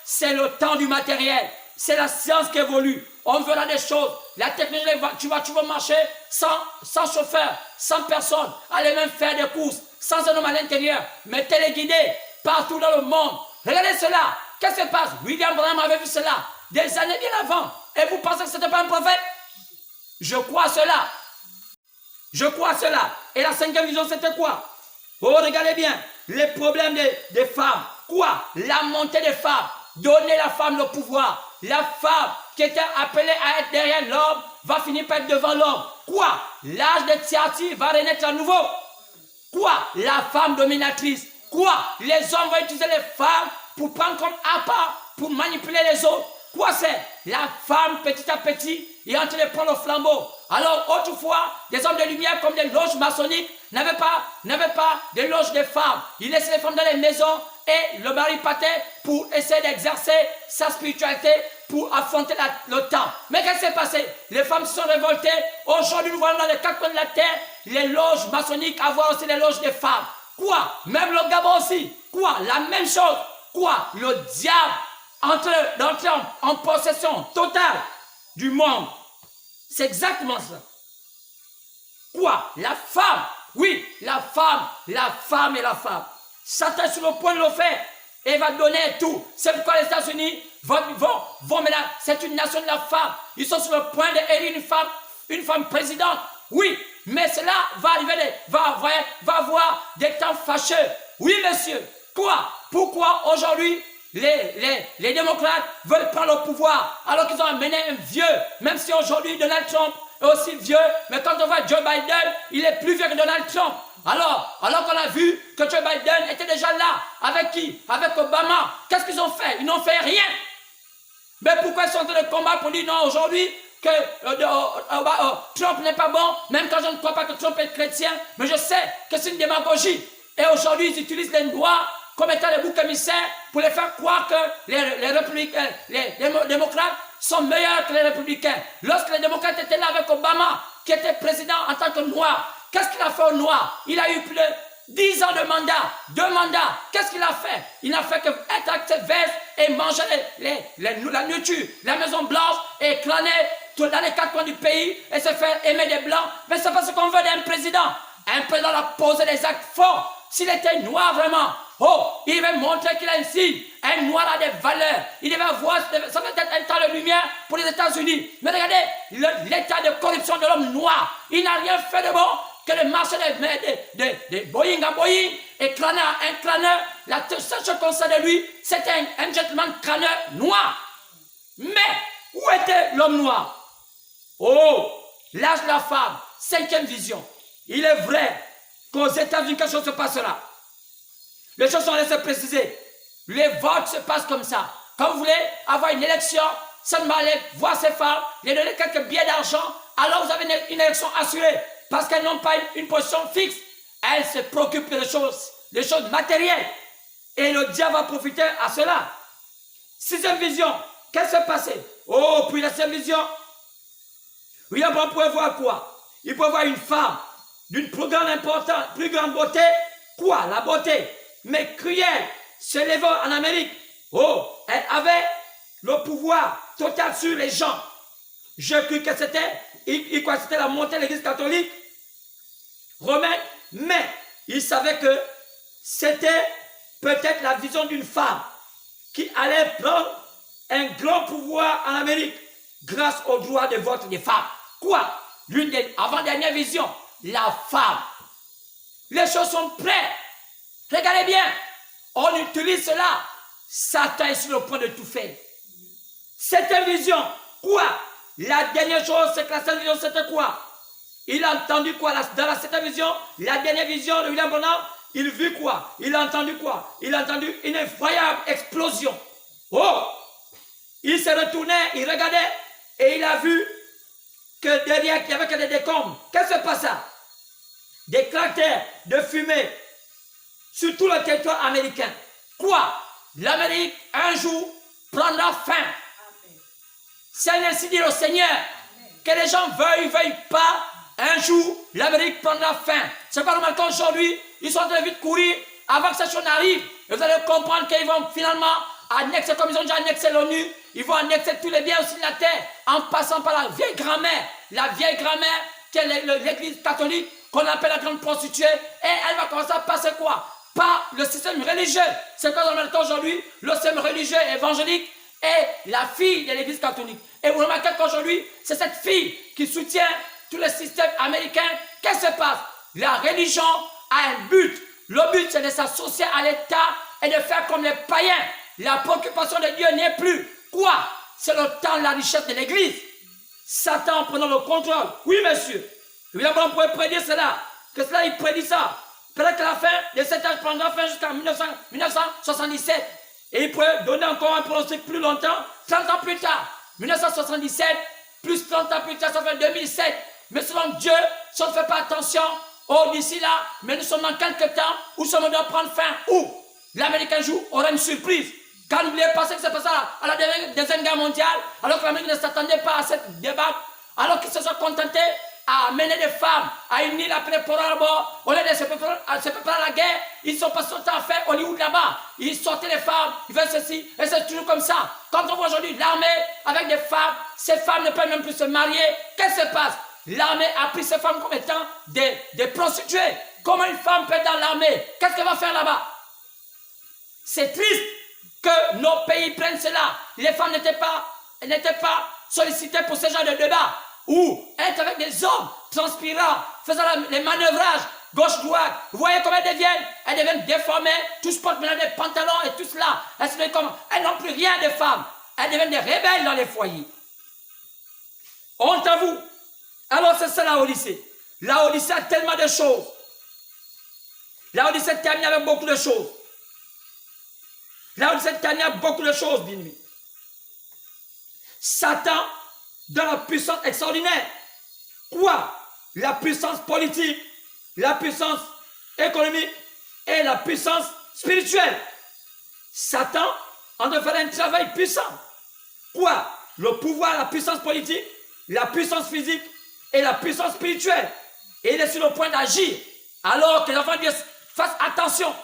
c'est le temps du matériel. C'est la science qui évolue. On veut là des choses. La technologie, tu vas marcher sans chauffeur, sans personne. Aller même faire des courses, sans un homme à l'intérieur. Mais téléguidé partout dans le monde. Regardez cela. Qu'est-ce qui se passe? William Branham avait vu cela des années bien avant. Et vous pensez que ce n'était pas un prophète? Je crois à cela. Je crois à cela. Et la cinquième vision, c'était quoi? Oh, regardez bien. Les problèmes des femmes. Quoi? La montée des femmes. Donner la femme le pouvoir. La femme qui était appelée à être derrière l'homme va finir par être devant l'homme. Quoi? L'âge de Thyatire va renaître à nouveau. Quoi? La femme dominatrice. Quoi? Les hommes vont utiliser les femmes pour prendre comme appât, pour manipuler les autres. Quoi c'est? La femme, petit à petit, est en train de prendre le flambeau. Alors, autrefois, des hommes de lumière comme des loges maçonniques n'avaient pas de loges de femmes. Ils laissaient les femmes dans les maisons et le mari partait pour essayer d'exercer sa spiritualité pour affronter le temps. Mais qu'est-ce qui s'est passé? Les femmes se sont révoltées. Aujourd'hui, nous voyons dans les quatre coins de la terre les loges maçonniques avoir aussi les loges des femmes. Quoi? Même le Gabon aussi. Quoi? La même chose. Quoi? Le diable d'entrer en possession totale du monde. C'est exactement ça. Quoi? La femme. Oui, la femme et la femme. Satan est sur le point de le faire et va donner tout. C'est pourquoi les États-Unis vont maintenant, c'est une nation de la femme. Ils sont sur le point d'élire une femme présidente. Oui, mais cela va arriver, va avoir des temps fâcheux. Oui, monsieur. Quoi? Pourquoi aujourd'hui les démocrates veulent prendre le pouvoir alors qu'ils ont amené un vieux, même si aujourd'hui Donald Trump est aussi vieux, mais quand on voit Joe Biden, il est plus vieux que Donald Trump. Alors qu'on a vu que Joe Biden était déjà là, avec qui? Avec Obama. Qu'est-ce qu'ils ont fait? Ils n'ont fait rien. Mais pourquoi ils sont en train de combattre pour dire non aujourd'hui que Trump n'est pas bon, même quand je ne crois pas que Trump est chrétien, mais je sais que c'est une démagogie. Et aujourd'hui, ils utilisent les Noirs comme étant les boucs émissaires pour les faire croire que les démocrates sont meilleurs que les républicains. Lorsque les démocrates étaient là avec Obama, qui était président en tant que noir, qu'est-ce qu'il a fait aux noirs? Il a eu plus de 10 ans de mandat, 2 mandats. Qu'est-ce qu'il a fait? Il n'a fait que être avec ses vestes et manger la nourriture, la Maison Blanche et crâner dans les quatre coins du pays et se faire aimer des blancs. Mais c'est pas ce qu'on veut d'un président. Un président a posé des actes forts. S'il était noir vraiment, il devait montrer qu'il a un signe. Un noir a des valeurs. Il devait avoir, ça peut être un temps de lumière pour les États-Unis. Mais regardez l'état de corruption de l'homme noir. Il n'a rien fait de bon que de marcher de Boeing à Boeing et crâneur à un crâneur. La seule chose qu'on sait de lui, c'était un gentleman crâneur noir. Mais où était l'homme noir? Oh, l'âge de la femme, 5e vision. Il est vrai qu'aux États-Unis, quelque chose se passera. Les choses sont laissées préciser. Les votes se passent comme ça. Quand vous voulez avoir une élection, seulement aller voir ces femmes, les donner quelques billets d'argent, alors vous avez une élection assurée. Parce qu'elles n'ont pas une position fixe. Elles se préoccupent des choses matérielles. Et le diable va profiter à cela. 6e vision. Qu'est-ce qui s'est passé? Oh, puis la 7e vision. Oui, on pourrait voir quoi? Il peut voir une femme d'une plus grande importance, plus grande beauté. Quoi? La beauté. Mais cruelle, se levant en Amérique. Oh, elle avait le pouvoir total sur les gens. Je cru que c'était la montée de l'église catholique romaine, mais il savait que c'était peut-être la vision d'une femme qui allait prendre un grand pouvoir en Amérique grâce au droit de vote des femmes. Quoi? L'une des avant-dernières visions, la femme. Les choses sont prêtes. Regardez bien, on utilise cela. Satan est sur le point de tout faire. Cette vision, quoi? La dernière chose, c'est que la septième vision, c'était quoi? Il a entendu quoi? Dans la septième vision, la dernière vision de William Branham, il vit quoi? Il a entendu quoi? Il a entendu une effroyable explosion. Oh! Il s'est retourné, il regardait et il a vu que derrière, il n'y avait que des décombres. Qu'est-ce qui se passe? Des cratères de fumée sur tout le territoire américain. Quoi? L'Amérique, un jour, prendra fin. C'est ainsi dit le Seigneur que les gens veuillent pas, un jour, l'Amérique prendra fin. C'est pas normal qu'aujourd'hui, ils sont en train de vite courir avant que cette chose n'arrive. Et vous allez comprendre qu'ils vont finalement annexer, comme ils ont déjà annexé l'ONU, ils vont annexer tous les biens aussi de la terre, en passant par la vieille grand-mère, qui est l'église catholique, qu'on appelle la grande prostituée, et elle va commencer à passer quoi? Par le système religieux. C'est quoi dans le temps aujourd'hui? Le système religieux évangélique est la fille de l'église catholique. Et vous remarquez qu'aujourd'hui, c'est cette fille qui soutient tout le système américain. Qu'est-ce qui se passe? La religion a un but. Le but, c'est de s'associer à l'État et de faire comme les païens. La préoccupation de Dieu n'est plus quoi? C'est le temps de la richesse de l'église. Satan prenant le contrôle. Oui, monsieur. Évidemment, on pourrait prédire cela. Que cela, il prédit ça. Peut-être que la fin de cet âge prendra fin jusqu'en 1977. Et il pourrait donner encore un pronostic plus longtemps, 30 ans plus tard. 1977, plus 30 ans plus tard, ça fait 2007. Mais selon Dieu, si on ne fait pas attention, d'ici là, mais nous sommes dans quelques temps où ça doit prendre fin. Où l'Américain jour aura une surprise. Quand n'oubliez pas ce qui s'est passé à la Deuxième Guerre mondiale, alors que l'Amérique ne s'attendait pas à cette débat, alors qu'ils se sont contentés à amener des femmes à une île appelée Pearl Harbor, au lieu de se préparer à la guerre, ils sont passés son temps à faire Hollywood là-bas. Ils sortaient les femmes, ils faisaient ceci, et c'est toujours comme ça. Quand on voit aujourd'hui l'armée avec des femmes, ces femmes ne peuvent même plus se marier. Qu'est-ce qui se passe? L'armée a pris ces femmes comme étant des prostituées. Comment une femme peut être dans l'armée? Qu'est-ce qu'elle va faire là-bas? C'est triste que nos pays prennent cela. Les femmes n'étaient pas sollicitées pour ce genre de débat. Ou être avec des hommes transpirants, faisant les manœuvrages gauche-droite. Vous voyez comment elles deviennent déformées, tous portent maintenant des pantalons et tout cela. Elles n'ont plus rien de femmes. Elles deviennent des rebelles dans les foyers. Honte à vous. Alors c'est ça la Odyssée. La Odyssée a tellement de choses. La Odyssée termine avec beaucoup de choses. La Odyssée termine avec beaucoup de choses, bien aimé. Satan dans la puissance extraordinaire. Quoi? La puissance politique, la puissance économique et la puissance spirituelle. Satan en train de faire un travail puissant. Quoi? Le pouvoir, la puissance politique, la puissance physique et la puissance spirituelle. Et il est sur le point d'agir. Alors que les enfants de Dieu fassent attention.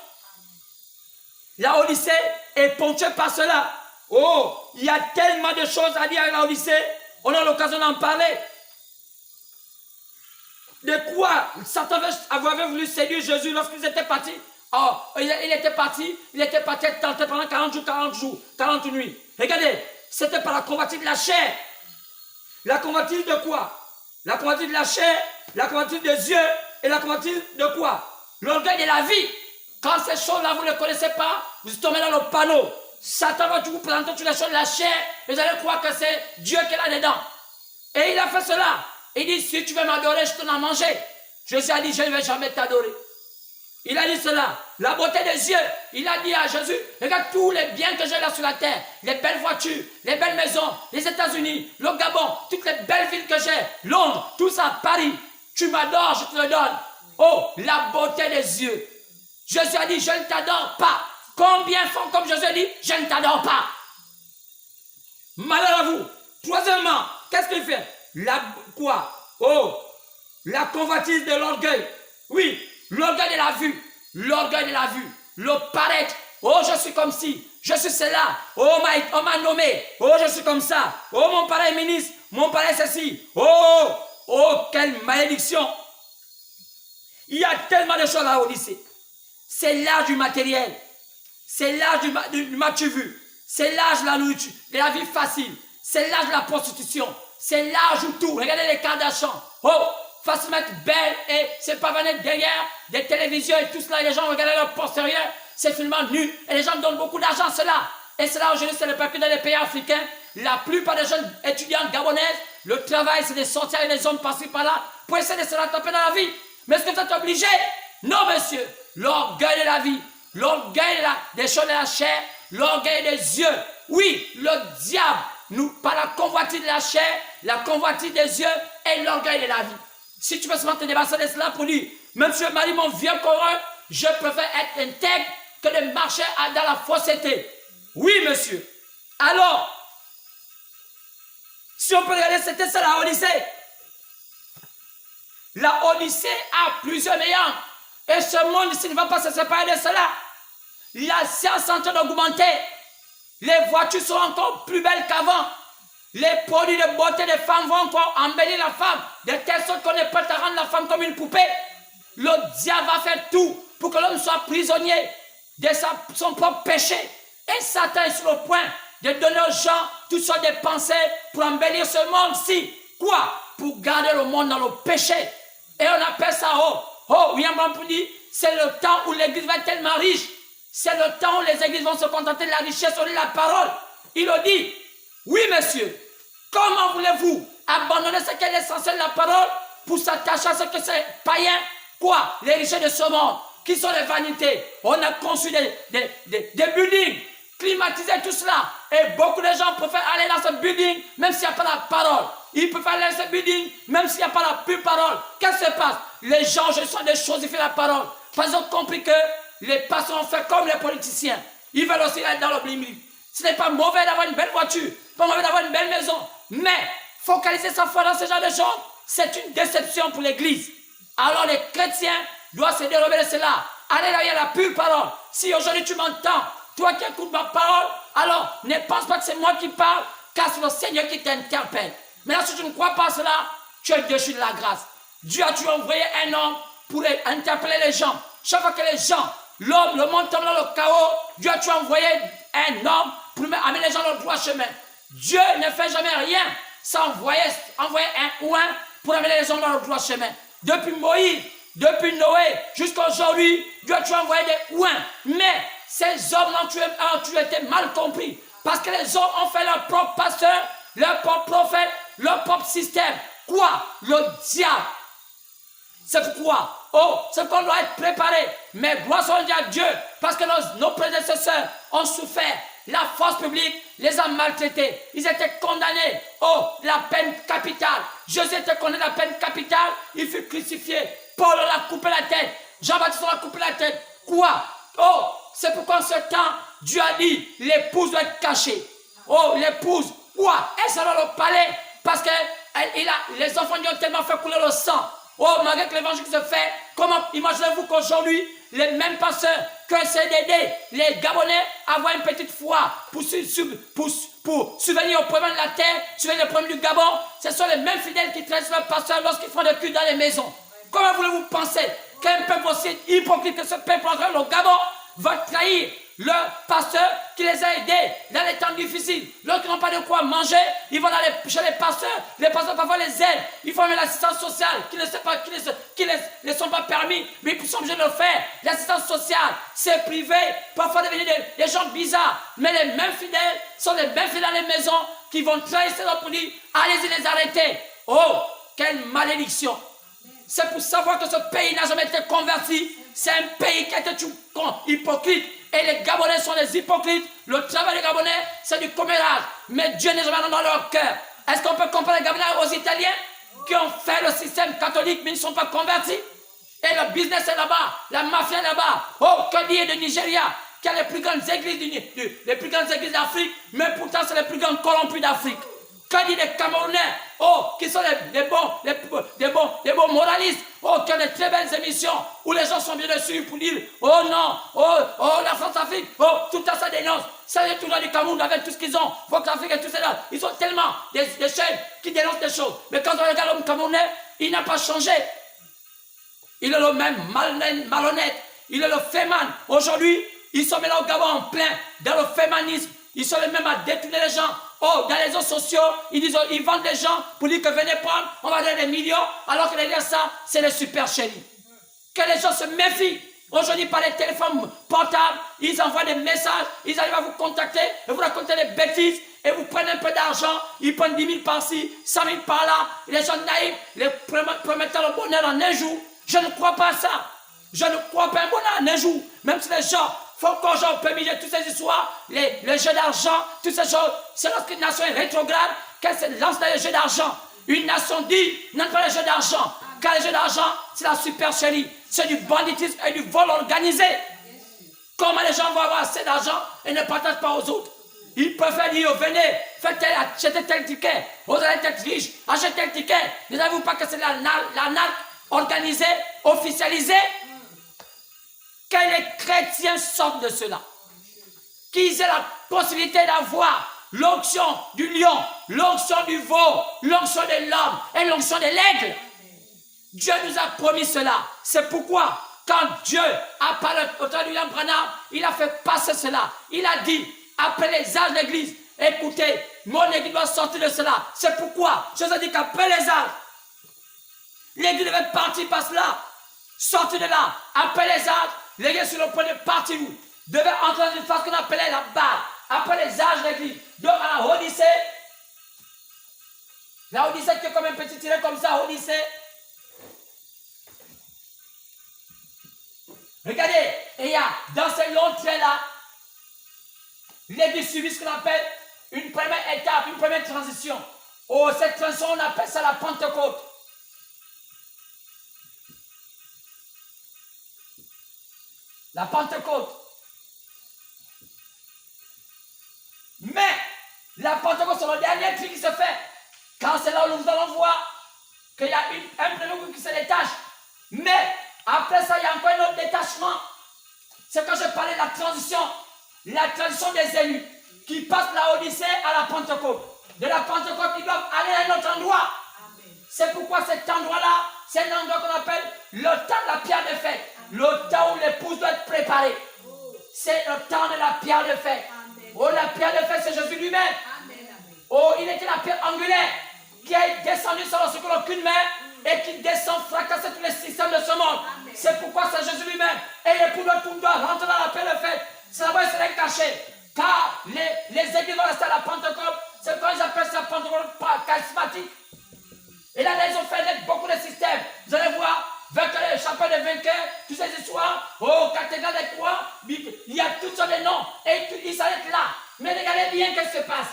La Odyssée est ponctuée par cela. Oh, il y a tellement de choses à dire à la Odyssée. On a l'occasion d'en parler. De quoi Satan avait voulu séduire Jésus lorsqu'ils étaient partis. Oh, il était parti être tenté pendant 40 jours, 40 nuits. Regardez, c'était par la convoitise de la chair. La convoitise de quoi? La convoitise de la chair, la convoitise des yeux et la convoitise de quoi? L'orgueil de la vie. Quand ces choses-là, vous ne les connaissez pas, vous tombez dans le panneau. Satan va vous présenter toutes les choses de la chair et vous allez croire que c'est Dieu qui est là-dedans. Et il a fait cela. Il dit, si tu veux m'adorer, je t'en ai mangé. Jésus a dit, je ne vais jamais t'adorer. Il a dit cela. La beauté des yeux. Il a dit à Jésus, regarde tous les biens que j'ai là sur la terre. Les belles voitures, les belles maisons, les États-Unis, le Gabon, toutes les belles villes que j'ai. Londres, tout ça, Paris. Tu m'adores, je te le donne. Oh, la beauté des yeux. Jésus a dit, je ne t'adore pas. Combien font comme Jésus a dit, je ne t'adore pas. Malheur à vous. Troisièmement, qu'est-ce qu'il fait? Quoi? Oh, la convoitise de l'orgueil. Oui, l'orgueil de la vue. L'orgueil de la vue. Le paraître. Oh, je suis comme ci. Je suis cela. Oh, on m'a nommé. Oh, je suis comme ça. Oh, mon père est ministre. Mon père est ceci. Oh, quelle malédiction. Il y a tellement de choses à Odyssée. C'est l'âge du matériel. C'est l'âge du match vu. C'est l'âge de la nourriture, de la vie facile. C'est l'âge de la prostitution. C'est l'âge où tout. Regardez les Kardashians. Oh, facilement être belle et c'est pas venir derrière des télévisions et tout cela. Et les gens regardent leur postérieur. C'est finalement nu. Et les gens donnent beaucoup d'argent à cela. Et cela aujourd'hui, c'est le papier dans les pays africains. La plupart des jeunes étudiants gabonaises, le travail, c'est de sortir avec les hommes par-ci par-là pour essayer de se rattraper dans la vie. Mais est-ce que vous êtes obligé? Non, monsieur. L'orgueil de la vie. L'orgueil des choses de la chair. L'orgueil des yeux. Oui, le diable. Par la convoitise de la chair, la convoitise des yeux et l'orgueil de la vie. Si tu veux seulement te débarrasser de cela pour dire, monsieur Marie, mon vieux corps, je préfère être intègre que de marcher dans la fausseté. Oui, monsieur. Alors, si on peut regarder, c'était ça la Odyssée. La Odyssée a plusieurs méandres. Et ce monde ici ne va pas se séparer de cela. La science est en train d'augmenter. Les voitures sont encore plus belles qu'avant. Les produits de beauté des femmes vont encore embellir la femme, de telle sorte qu'on est prêt à rendre la femme comme une poupée. Le diable va faire tout pour que l'homme soit prisonnier de son propre péché. Et Satan est sur le point de donner aux gens toutes sortes de pensées pour embellir ce monde-ci. Quoi? Pour garder le monde dans le péché. Et on appelle ça, William Branham dit, c'est le temps où l'église va être tellement riche. C'est le temps où les églises vont se contenter de la richesse au lieu de la parole. Il le dit. Oui, monsieur. Comment voulez-vous abandonner ce qui est l'essentiel de la parole pour s'attacher à ce que c'est païen? Quoi? Les richesses de ce monde. Qui sont les vanités? On a conçu des buildings, climatisé tout cela. Et beaucoup de gens préfèrent aller dans ce building même s'il n'y a pas la parole. Ils préfèrent aller dans ce building même s'il n'y a pas la pure parole. Qu'est-ce qui se passe? Les gens, je sens des choses, ils font la parole. Parce qu'ils ont compris que les pasteurs ont fait comme les politiciens. Ils veulent aussi aller dans le bling. Ce n'est pas mauvais d'avoir une belle voiture, pas mauvais d'avoir une belle maison. Mais focaliser sa foi dans ce genre de choses, c'est une déception pour l'Église. Alors les chrétiens doivent se dérober de cela. Allez là, il y a la pure parole. Si aujourd'hui tu m'entends, toi qui écoutes ma parole, alors ne pense pas que c'est moi qui parle, car c'est le Seigneur qui t'interpelle. Mais là, si tu ne crois pas à cela, tu es déchu de la grâce. Dieu a-tu envoyé un homme pour interpeller les gens. Chaque fois que les gens, l'homme, le monde tombe dans le chaos, Dieu a-tu envoyé un homme pour amener les gens dans le droit chemin. Dieu ne fait jamais rien sans envoyer un ou un pour amener les gens dans le droit chemin. Depuis Moïse, depuis Noé, jusqu'à aujourd'hui, Dieu a-tu envoyé des ouins. Mais ces hommes ont tu été mal compris. Parce que les hommes ont fait leur propre pasteur, leur propre prophète, leur propre système. Quoi? Le diable. C'est pourquoi, c'est qu'on doit être préparé. Mais gloire soit à Dieu, parce que nos prédécesseurs ont souffert. La force publique les a maltraités. Ils étaient condamnés. La peine capitale. Jésus était condamné à la peine capitale. Il fut crucifié. Paul a coupé la tête. Jean-Baptiste a coupé la tête. Quoi? C'est pourquoi en ce temps, Dieu a dit, l'épouse doit être cachée. L'épouse, quoi? Elle sera dans le palais, parce que les enfants lui ont tellement fait couler le sang. Malgré que l'évangile se fait, comment imaginez-vous qu'aujourd'hui, les mêmes pasteurs que CDD, les Gabonais, avoir une petite foi pour subvenir aux problèmes de la terre, subvenir aux problèmes du Gabon, ce sont les mêmes fidèles qui traitent leurs pasteurs lorsqu'ils font des cultes dans les maisons. Comment voulez-vous penser qu'un peuple aussi hypocrite que ce peuple en train de Gabon va trahir leur pasteur qui les a aidés dans les temps difficiles? Lorsqu'ils n'ont pas de quoi manger, ils vont aller chez les pasteurs parfois les aident, ils font même l'assistance sociale qui ne sont pas permis, mais ils sont obligés de le faire. L'assistance sociale, c'est privé, parfois devenir des gens bizarres, mais les mêmes fidèles sont les mêmes fidèles dans les maisons qui vont trahir ces gens pour dire, allez-y les arrêter. Quelle malédiction! C'est pour savoir que ce pays n'a jamais été converti. C'est un pays qui a été hypocrite. Et les Gabonais sont des hypocrites. Le travail des Gabonais, c'est du commérage. Mais Dieu n'est jamais dans leur cœur. Est-ce qu'on peut comparer les Gabonais aux Italiens qui ont fait le système catholique mais ne sont pas convertis? Et le business est là-bas. La mafia est là-bas. Que dire de Nigeria qui a les plus grandes églises d'Afrique, mais pourtant c'est les plus grands corrompus d'Afrique. Que dire des Camerounais, qui sont des bons moralistes, qui ont des très belles émissions, où les gens sont bien dessus pour dire, la France-Afrique, tout ça dénonce. Ça vient tout dans du Cameroun avec tout ce qu'ils ont, Fox Afrique et tout ça. Ils ont tellement des chaînes qui dénoncent des choses. Mais quand on regarde l'homme camerounais, il n'a pas changé. Il est le même malhonnête. Il est le féman. Aujourd'hui, ils sont maintenant au Gabon en plein dans le fémanisme. Ils sont les mêmes à détourner les gens. Dans les réseaux sociaux, ils vendent des gens pour dire que venez prendre, on va donner des millions, alors que derrière ça, c'est les super chéris. Que les gens se méfient. Aujourd'hui, par les téléphones portables, ils envoient des messages, ils arrivent à vous contacter, et vous racontez des bêtises, et vous prenez un peu d'argent, ils prennent 10 000 par-ci, 100 000 par-là, les gens naïfs, les promettant le bonheur en un jour. Je ne crois pas à ça. Je ne crois pas à un bonheur en un jour. Même si les gens font qu'aujourd'hui permettre toutes ces histoires, les jeux d'argent, toutes ces choses, c'est lorsqu'une nation est rétrograde qu'elle se lance dans les jeux d'argent. Une nation dit, non pas les jeux d'argent, car les jeux d'argent, c'est la supercherie, c'est du banditisme et du vol organisé. Comment les gens vont avoir assez d'argent et ne partagent pas aux autres? Ils préfèrent dire, venez, achetez tel ticket, vous allez être riche, achetez tel ticket. Ne savez-vous pas que c'est la narque? organisé, officialisé. Que les chrétiens sortent de cela. Qu'ils aient la possibilité d'avoir l'onction du lion, l'onction du veau, l'onction de l'homme et l'onction de l'aigle. Dieu nous a promis cela. C'est pourquoi, quand Dieu a parlé au temps de William Branham, il a fait passer cela. Il a dit, après les âges de l'église, écoutez, mon église doit sortir de cela. C'est pourquoi, je vous ai dit qu'après les âges, l'église devait partir par cela. Sortir de là. Après les âges, l'église sur le point de partir où devait entrer dans une phase qu'on appelait la barre. Après les âges de l'église. Donc à la Odyssée qui est comme un petit tiret comme ça, Odyssée. Regardez, et il y a dans ces longs traits-là, l'église subit ce qu'on appelle une première étape, une première transition. Oh, cette transition, on appelle ça la Pentecôte. La Pentecôte. Mais la Pentecôte, c'est le dernier truc qui se fait. Quand c'est là où nous allons voir qu'il y a un premier groupe qui se détache. Mais après ça, il y a encore un autre détachement. C'est quand je parlais de la transition des élus qui passent de la Odyssée à la Pentecôte. De la Pentecôte, ils doivent aller à un autre endroit. C'est pourquoi cet endroit-là, c'est un endroit qu'on appelle le temps de la pierre de fête. Le temps où l'épouse doit être préparée. C'est le temps de la pierre de fête. Oh, la pierre de fête, c'est Jésus lui-même. Oh, il était la pierre angulaire qui est descendue sans le secours d'aucune main et qui descend fracasser tous les systèmes de ce monde. C'est pourquoi c'est Jésus lui-même. Et l'époux de tout doit rentrer dans la pierre de fête. C'est là-bas il serait caché. Car les églises vont rester à la Pentecôte. C'est quand ils appellent ça la Pentecôte charismatique. Et là, ils ont fait naître beaucoup de systèmes. Vous allez voir, vainqueur, le chapelle des vainqueurs, toutes ces histoires, oh, cathédrale des croix, il y a toutes sortes de noms. Et ils s'arrêtent là. Mais regardez bien ce qui se passe.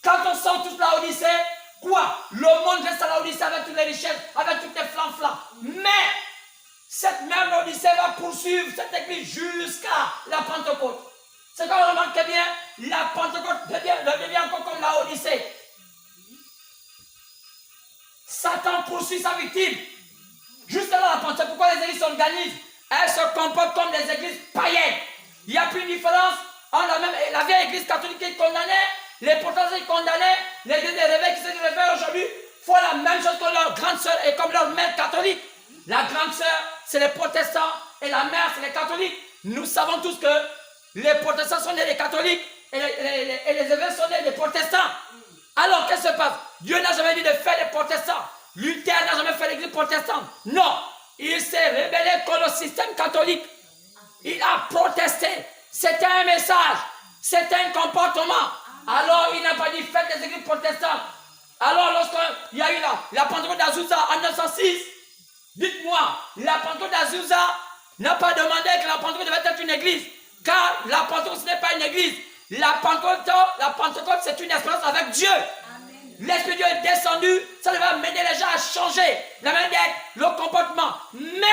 Quand on sort toute la Odyssée, quoi? Le monde reste à la Odyssée avec toutes les richesses, avec toutes les flammes. Mais cette même Odyssée va poursuivre cette église jusqu'à la Pentecôte. C'est quand on remarque bien, la Pentecôte devient encore comme la Odyssée. Satan poursuit sa victime. Juste là, la Pentecôte, pourquoi les églises s'organisent? Elles se comportent comme des églises païennes. Il n'y a plus de différence entre la vieille église catholique qui est condamnée, les protestants qui sont condamnés, l'église des réveils qui se réveillent aujourd'hui font la même chose que leur grande sœur et comme leur mère catholique. La grande sœur, c'est les protestants et la mère, c'est les catholiques. Nous savons tous que les protestants sont nés des catholiques et les évêques sont nés des protestants. Alors, qu'est-ce qui se passe? Dieu n'a jamais dit de faire les protestants. Luther n'a jamais fait l'église protestante. Non, il s'est rebellé contre le système catholique. Il a protesté. C'était un message. C'était un comportement. Alors, il n'a pas dit faites des églises protestantes. Alors, lorsqu'il y a eu la Pentecôte d'Azusa en 1906, dites-moi, la Pentecôte d'Azusa n'a pas demandé que la Pentecôte devait être une église. Car la Pentecôte, ce n'est pas une église. La Pentecôte, c'est une expérience avec Dieu. L'Esprit de Dieu est descendu, ça devait amener les gens à changer la manière d'être, le comportement. Mais,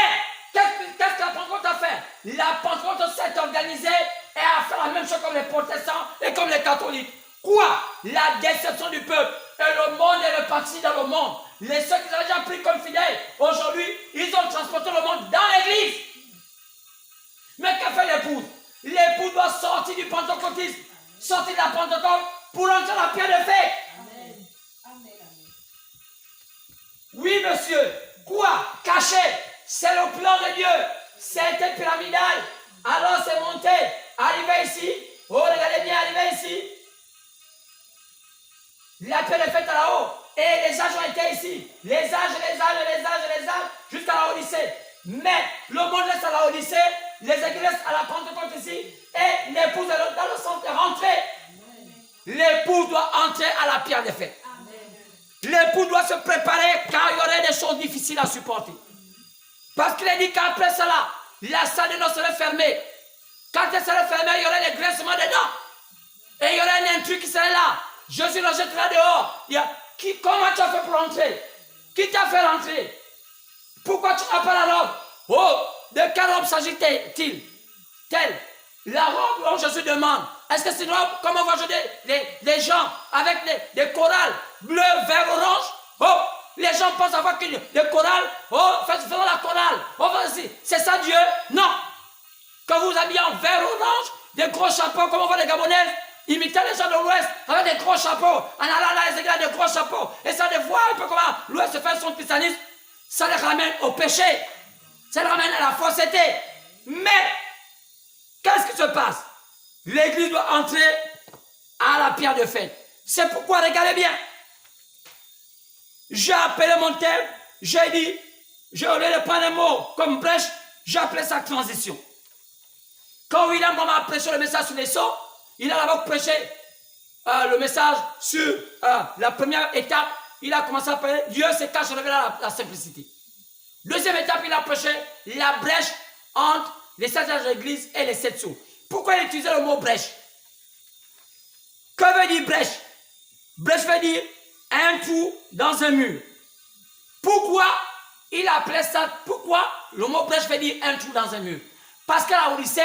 qu'est-ce que la Pentecôte a fait? La Pentecôte s'est organisée et a fait la même chose comme les protestants et comme les catholiques. Quoi? La déception du peuple. Et le monde est reparti dans le monde. Ceux qui avaient déjà pris comme fidèles, aujourd'hui, ils ont transporté le monde dans l'église. Mais qu'a fait l'épouse? L'époux doit sortir du pentecôtisme, sortir de la Pentecôte pour entrer dans la pierre de fête. Oui, monsieur. Quoi? Caché. C'est le plan de Dieu. C'était pyramidal. Alors c'est monté. Arrivé ici. Oh, regardez bien, arrivé ici. La pierre de fête à la haut. Et les âges ont été ici. Les âges, jusqu'à la Odyssée. Mais le monde reste à la Odyssée. Les églises restent à la Pentecôte ici. Et l'épouse est dans le centre de rentrer. L'épouse doit entrer à la pierre de fête. L'époux doit se préparer car il y aurait des choses difficiles à supporter. Parce qu'il est dit qu'après cela, la salle de noces serait fermée. Quand elle serait fermée, il y aurait des grincements dedans. Et il y aurait un intrus qui serait là. Jésus le jettera dehors. Comment tu as fait pour rentrer? Qui t'a fait rentrer? Pourquoi tu n'as pas la robe? Oh, de quelle robe s'agit-il? Telle. La robe dont Jésus demande. Est-ce que c'est une robe comme on voit aujourd'hui des gens avec des chorales bleu, vert, orange? Oh, les gens gens pensent avoir que des chorales. Oh, faisons la chorale. Oh, c'est ça Dieu? Non. Quand vous habillez en vert orange, des gros chapeaux, comme on voit les Gabonaises, imitant les gens de l'Ouest, avec des gros chapeaux, en allant là, les églises, des gros chapeaux, et ça de voir un peu comment l'Ouest se fait son christianisme, ça les ramène au péché, ça les ramène à la fausseté. Mais, qu'est-ce qui se passe? L'église doit entrer à la pierre de fête. C'est pourquoi, regardez bien, j'ai appelé mon thème, j'ai dit, au lieu de prendre un mot comme brèche, j'ai appelé ça transition. Quand William Branham a prêché le message sur les sceaux, il a d'abord prêché le message sur la première étape. Il a commencé à parler, Dieu se cache révélé la simplicité. Deuxième étape, il a prêché la brèche entre les 7 âges de l'église et les 7 sceaux. Pourquoi il utilisait le mot brèche? Que veut dire brèche? Brèche veut dire un trou dans un mur. Pourquoi il appelait ça? Pourquoi le mot brèche veut dire un trou dans un mur? Parce qu'à la Odyssée,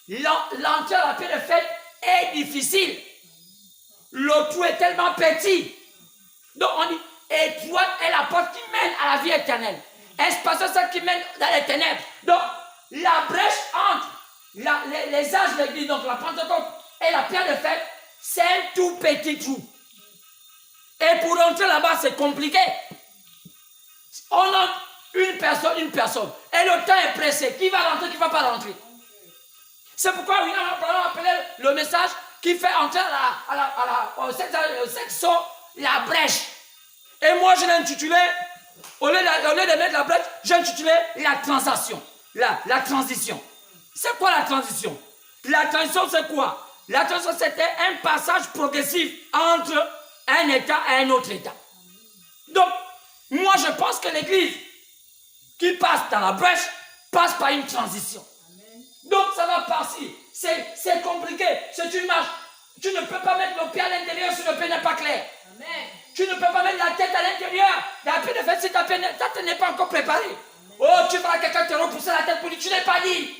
l'entrée à la pierre de fête est difficile. Le trou est tellement petit. Donc on dit, étroite est la porte qui mène à la vie éternelle. Espacieuse celle qui mène dans les ténèbres. Donc la brèche entre les âges de l'église, donc la Pentecôte et la pierre de fête, c'est un tout petit trou. Et pour entrer là-bas, c'est compliqué. On entre une personne. Et le temps est pressé. Qui va rentrer, qui ne va pas rentrer? C'est pourquoi William Branham a appelé le message qui fait entrer au sexe la brèche. Et moi, je l'ai intitulé, au lieu de mettre la brèche, j'ai intitulé la transition. La transition. C'est quoi la transition? La transition, c'est quoi? La transition, c'était un passage progressif entre un état et un autre état. Donc, moi, je pense que l'église qui passe dans la brèche passe par une transition. Donc, ça va passer. C'est compliqué. C'est une marche. Tu ne peux pas mettre le pied à l'intérieur si le pied n'est pas clair. Amen. Tu ne peux pas mettre la tête à l'intérieur. La tête de fait, si ta tête n'est pas encore préparée. Amen. Oh, tu vas à quelqu'un te repousser la tête pour dire, tu n'es pas dit.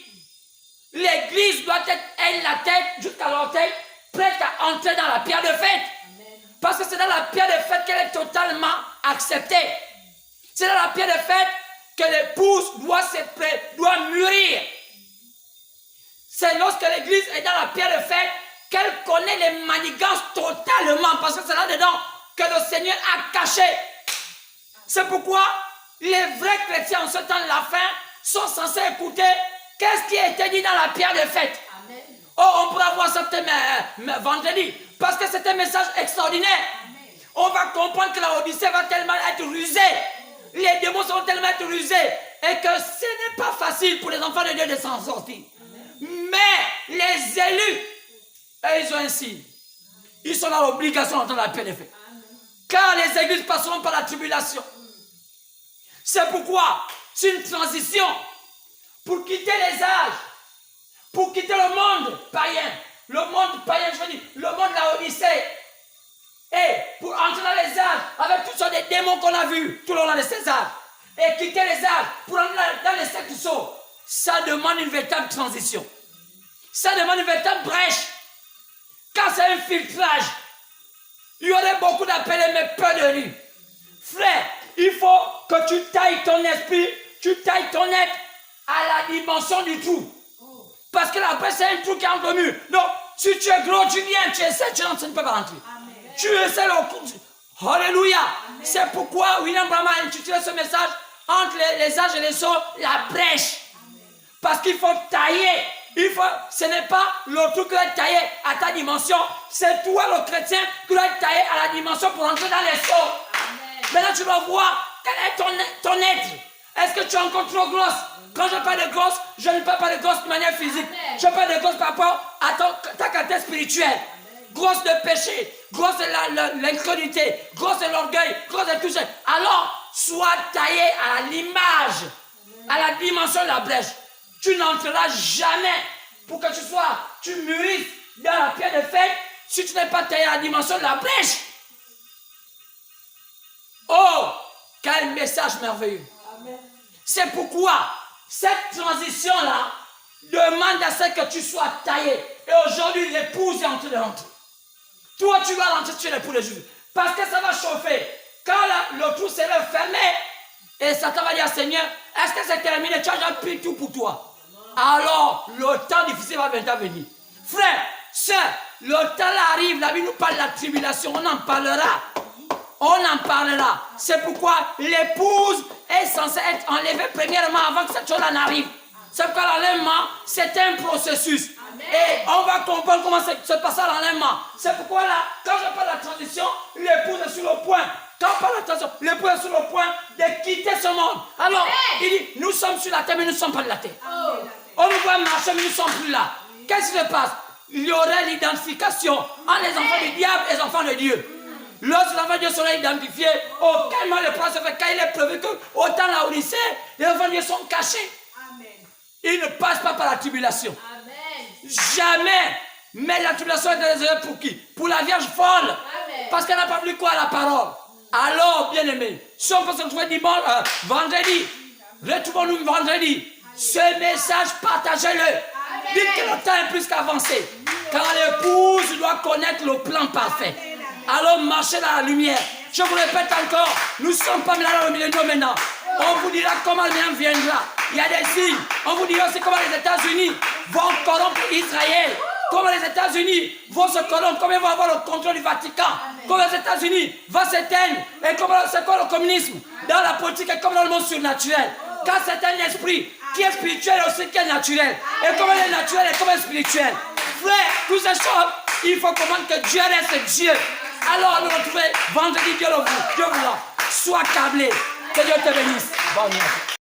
L'église doit être, elle, la tête jusqu'à l'orteil, prête à entrer dans la pierre de fête. Amen. Parce que c'est dans la pierre de fête qu'elle est totalement acceptée. C'est dans la pierre de fête que l'épouse doit mûrir. C'est lorsque l'église est dans la pierre de fête qu'elle connaît les manigances totalement. Parce que c'est là-dedans que le Seigneur a caché. C'est pourquoi les vrais chrétiens en ce temps de la fin sont censés écouter qu'est-ce qui a été dit dans la pierre de fête. Amen. Oh, on pourra voir ça vendredi. Parce que c'est un message extraordinaire. Amen. On va comprendre que la Odyssée va tellement être rusée. Les démons vont tellement être rusés. Et que ce n'est pas facile pour les enfants de Dieu de s'en sortir. Mais les élus, ils ont un signe. Ils sont dans l'obligation d'entendre la pierre de fête. Car les églises passeront par la tribulation. C'est pourquoi c'est une transition pour quitter les âges, pour quitter le monde païen. Le monde païen, je veux dire, le monde de la Odyssée. Et pour entrer dans les âges, avec toutes sortes de démons qu'on a vus tout au long de ces âges. Et quitter les âges pour entrer dans les sept sauts. Ça demande une véritable transition. Ça demande une véritable brèche. Car c'est un filtrage. Il y aurait beaucoup d'appelés, mais peu de rues. Frère, il faut que tu tailles ton esprit, tu tailles ton être à la dimension du trou. Parce que la brèche, c'est un trou qui est entre le mur. Donc, si tu es gros, tu viens, tu essaies, tu n'entres pas rentrer. Tu essaies le... Alléluia. C'est pourquoi William Branham a intitulé ce message entre les âges et les sauts, la brèche. Parce qu'il faut tailler. Ce n'est pas le trou qui doit être taillé à ta dimension. C'est toi le chrétien qui doit être taillé à la dimension pour entrer dans les sauts. Maintenant tu dois voir quel est ton être. Est-ce que tu es encore trop grosse? Quand je parle de grosse, je ne parle pas de grosse de manière physique. Je parle de grosse par rapport à ta qualité spirituelle. Grosse de péché, grosse de l'incrédulité, grosse de l'orgueil, grosse de tout ça. Alors, sois taillé à l'image, à la dimension de la brèche. Tu n'entreras jamais pour que tu mûrisses dans la pierre de fête si tu n'es pas taillé à la dimension de la brèche. Oh, quel message merveilleux. C'est pourquoi cette transition-là demande à ce que tu sois taillé. Et aujourd'hui, l'épouse est en train de rentrer. Toi, tu vas rentrer, tu es l'époux de Jésus. Parce que ça va chauffer. Quand le tout sera fermé. Et Satan va dire, Seigneur, est-ce que c'est terminé? Tu as déjà pris tout pour toi. Alors, le temps difficile va venir. Frère, sœur, le temps arrive, la Bible nous parle de la tribulation, on en parlera. On en parlera. C'est pourquoi l'épouse est censée être enlevée premièrement avant que cette chose en arrive. C'est pourquoi l'enlèvement, c'est un processus. Amen. Et on va comprendre comment se passe l'enlèvement. C'est pourquoi là, quand je parle de la transition, l'épouse est sur le point. Quand on parle de la transition, l'épouse est sur le point de quitter ce monde. Alors, il dit, nous sommes sur la terre, mais nous ne sommes pas de la terre. On nous voit marcher, mais nous ne sommes plus là. Qu'est-ce qui se passe? Il y aurait l'identification entre les enfants du diable et les enfants de Dieu. Lorsque l'enfant de Dieu sera identifié, aucunement le prince se fait, quand il est prévu que autant là où il sait, les enfants de Dieu sont cachés. Amen. Ils ne passent pas par la tribulation. Amen. Jamais. Mais la tribulation est réservée pour qui? Pour la Vierge folle. Amen. Parce qu'elle n'a pas voulu quoi à la parole. Alors, bien aimé, si on peut se retrouver dimanche, vendredi, retrouvons-nous vendredi. Ce message, partagez-le. Dites que le temps est plus qu'avancé. Car l'épouse doit connaître le plan parfait. Alors marchez dans la lumière. Je vous répète encore, nous ne sommes pas là dans le millénaire maintenant. On vous dira comment le millénaire viendra. Il y a des signes. On vous dira aussi comment les États-Unis vont corrompre Israël. Comment les États-Unis vont se corrompre. Comment ils vont avoir le contrôle du Vatican. Comment les États-Unis vont s'éteindre. Et comment c'est quoi le communisme dans la politique et comme dans le monde surnaturel. Car c'est un esprit qui est spirituel aussi qui est naturel. Et comment il est naturel et comment il est spirituel. Frère, toutes ces choses, il faut comprendre que Dieu reste Dieu. Alors, nous retrouvons vendredi, Dieu vous. Sois câblé. Que Dieu te bénisse. Bonne nuit.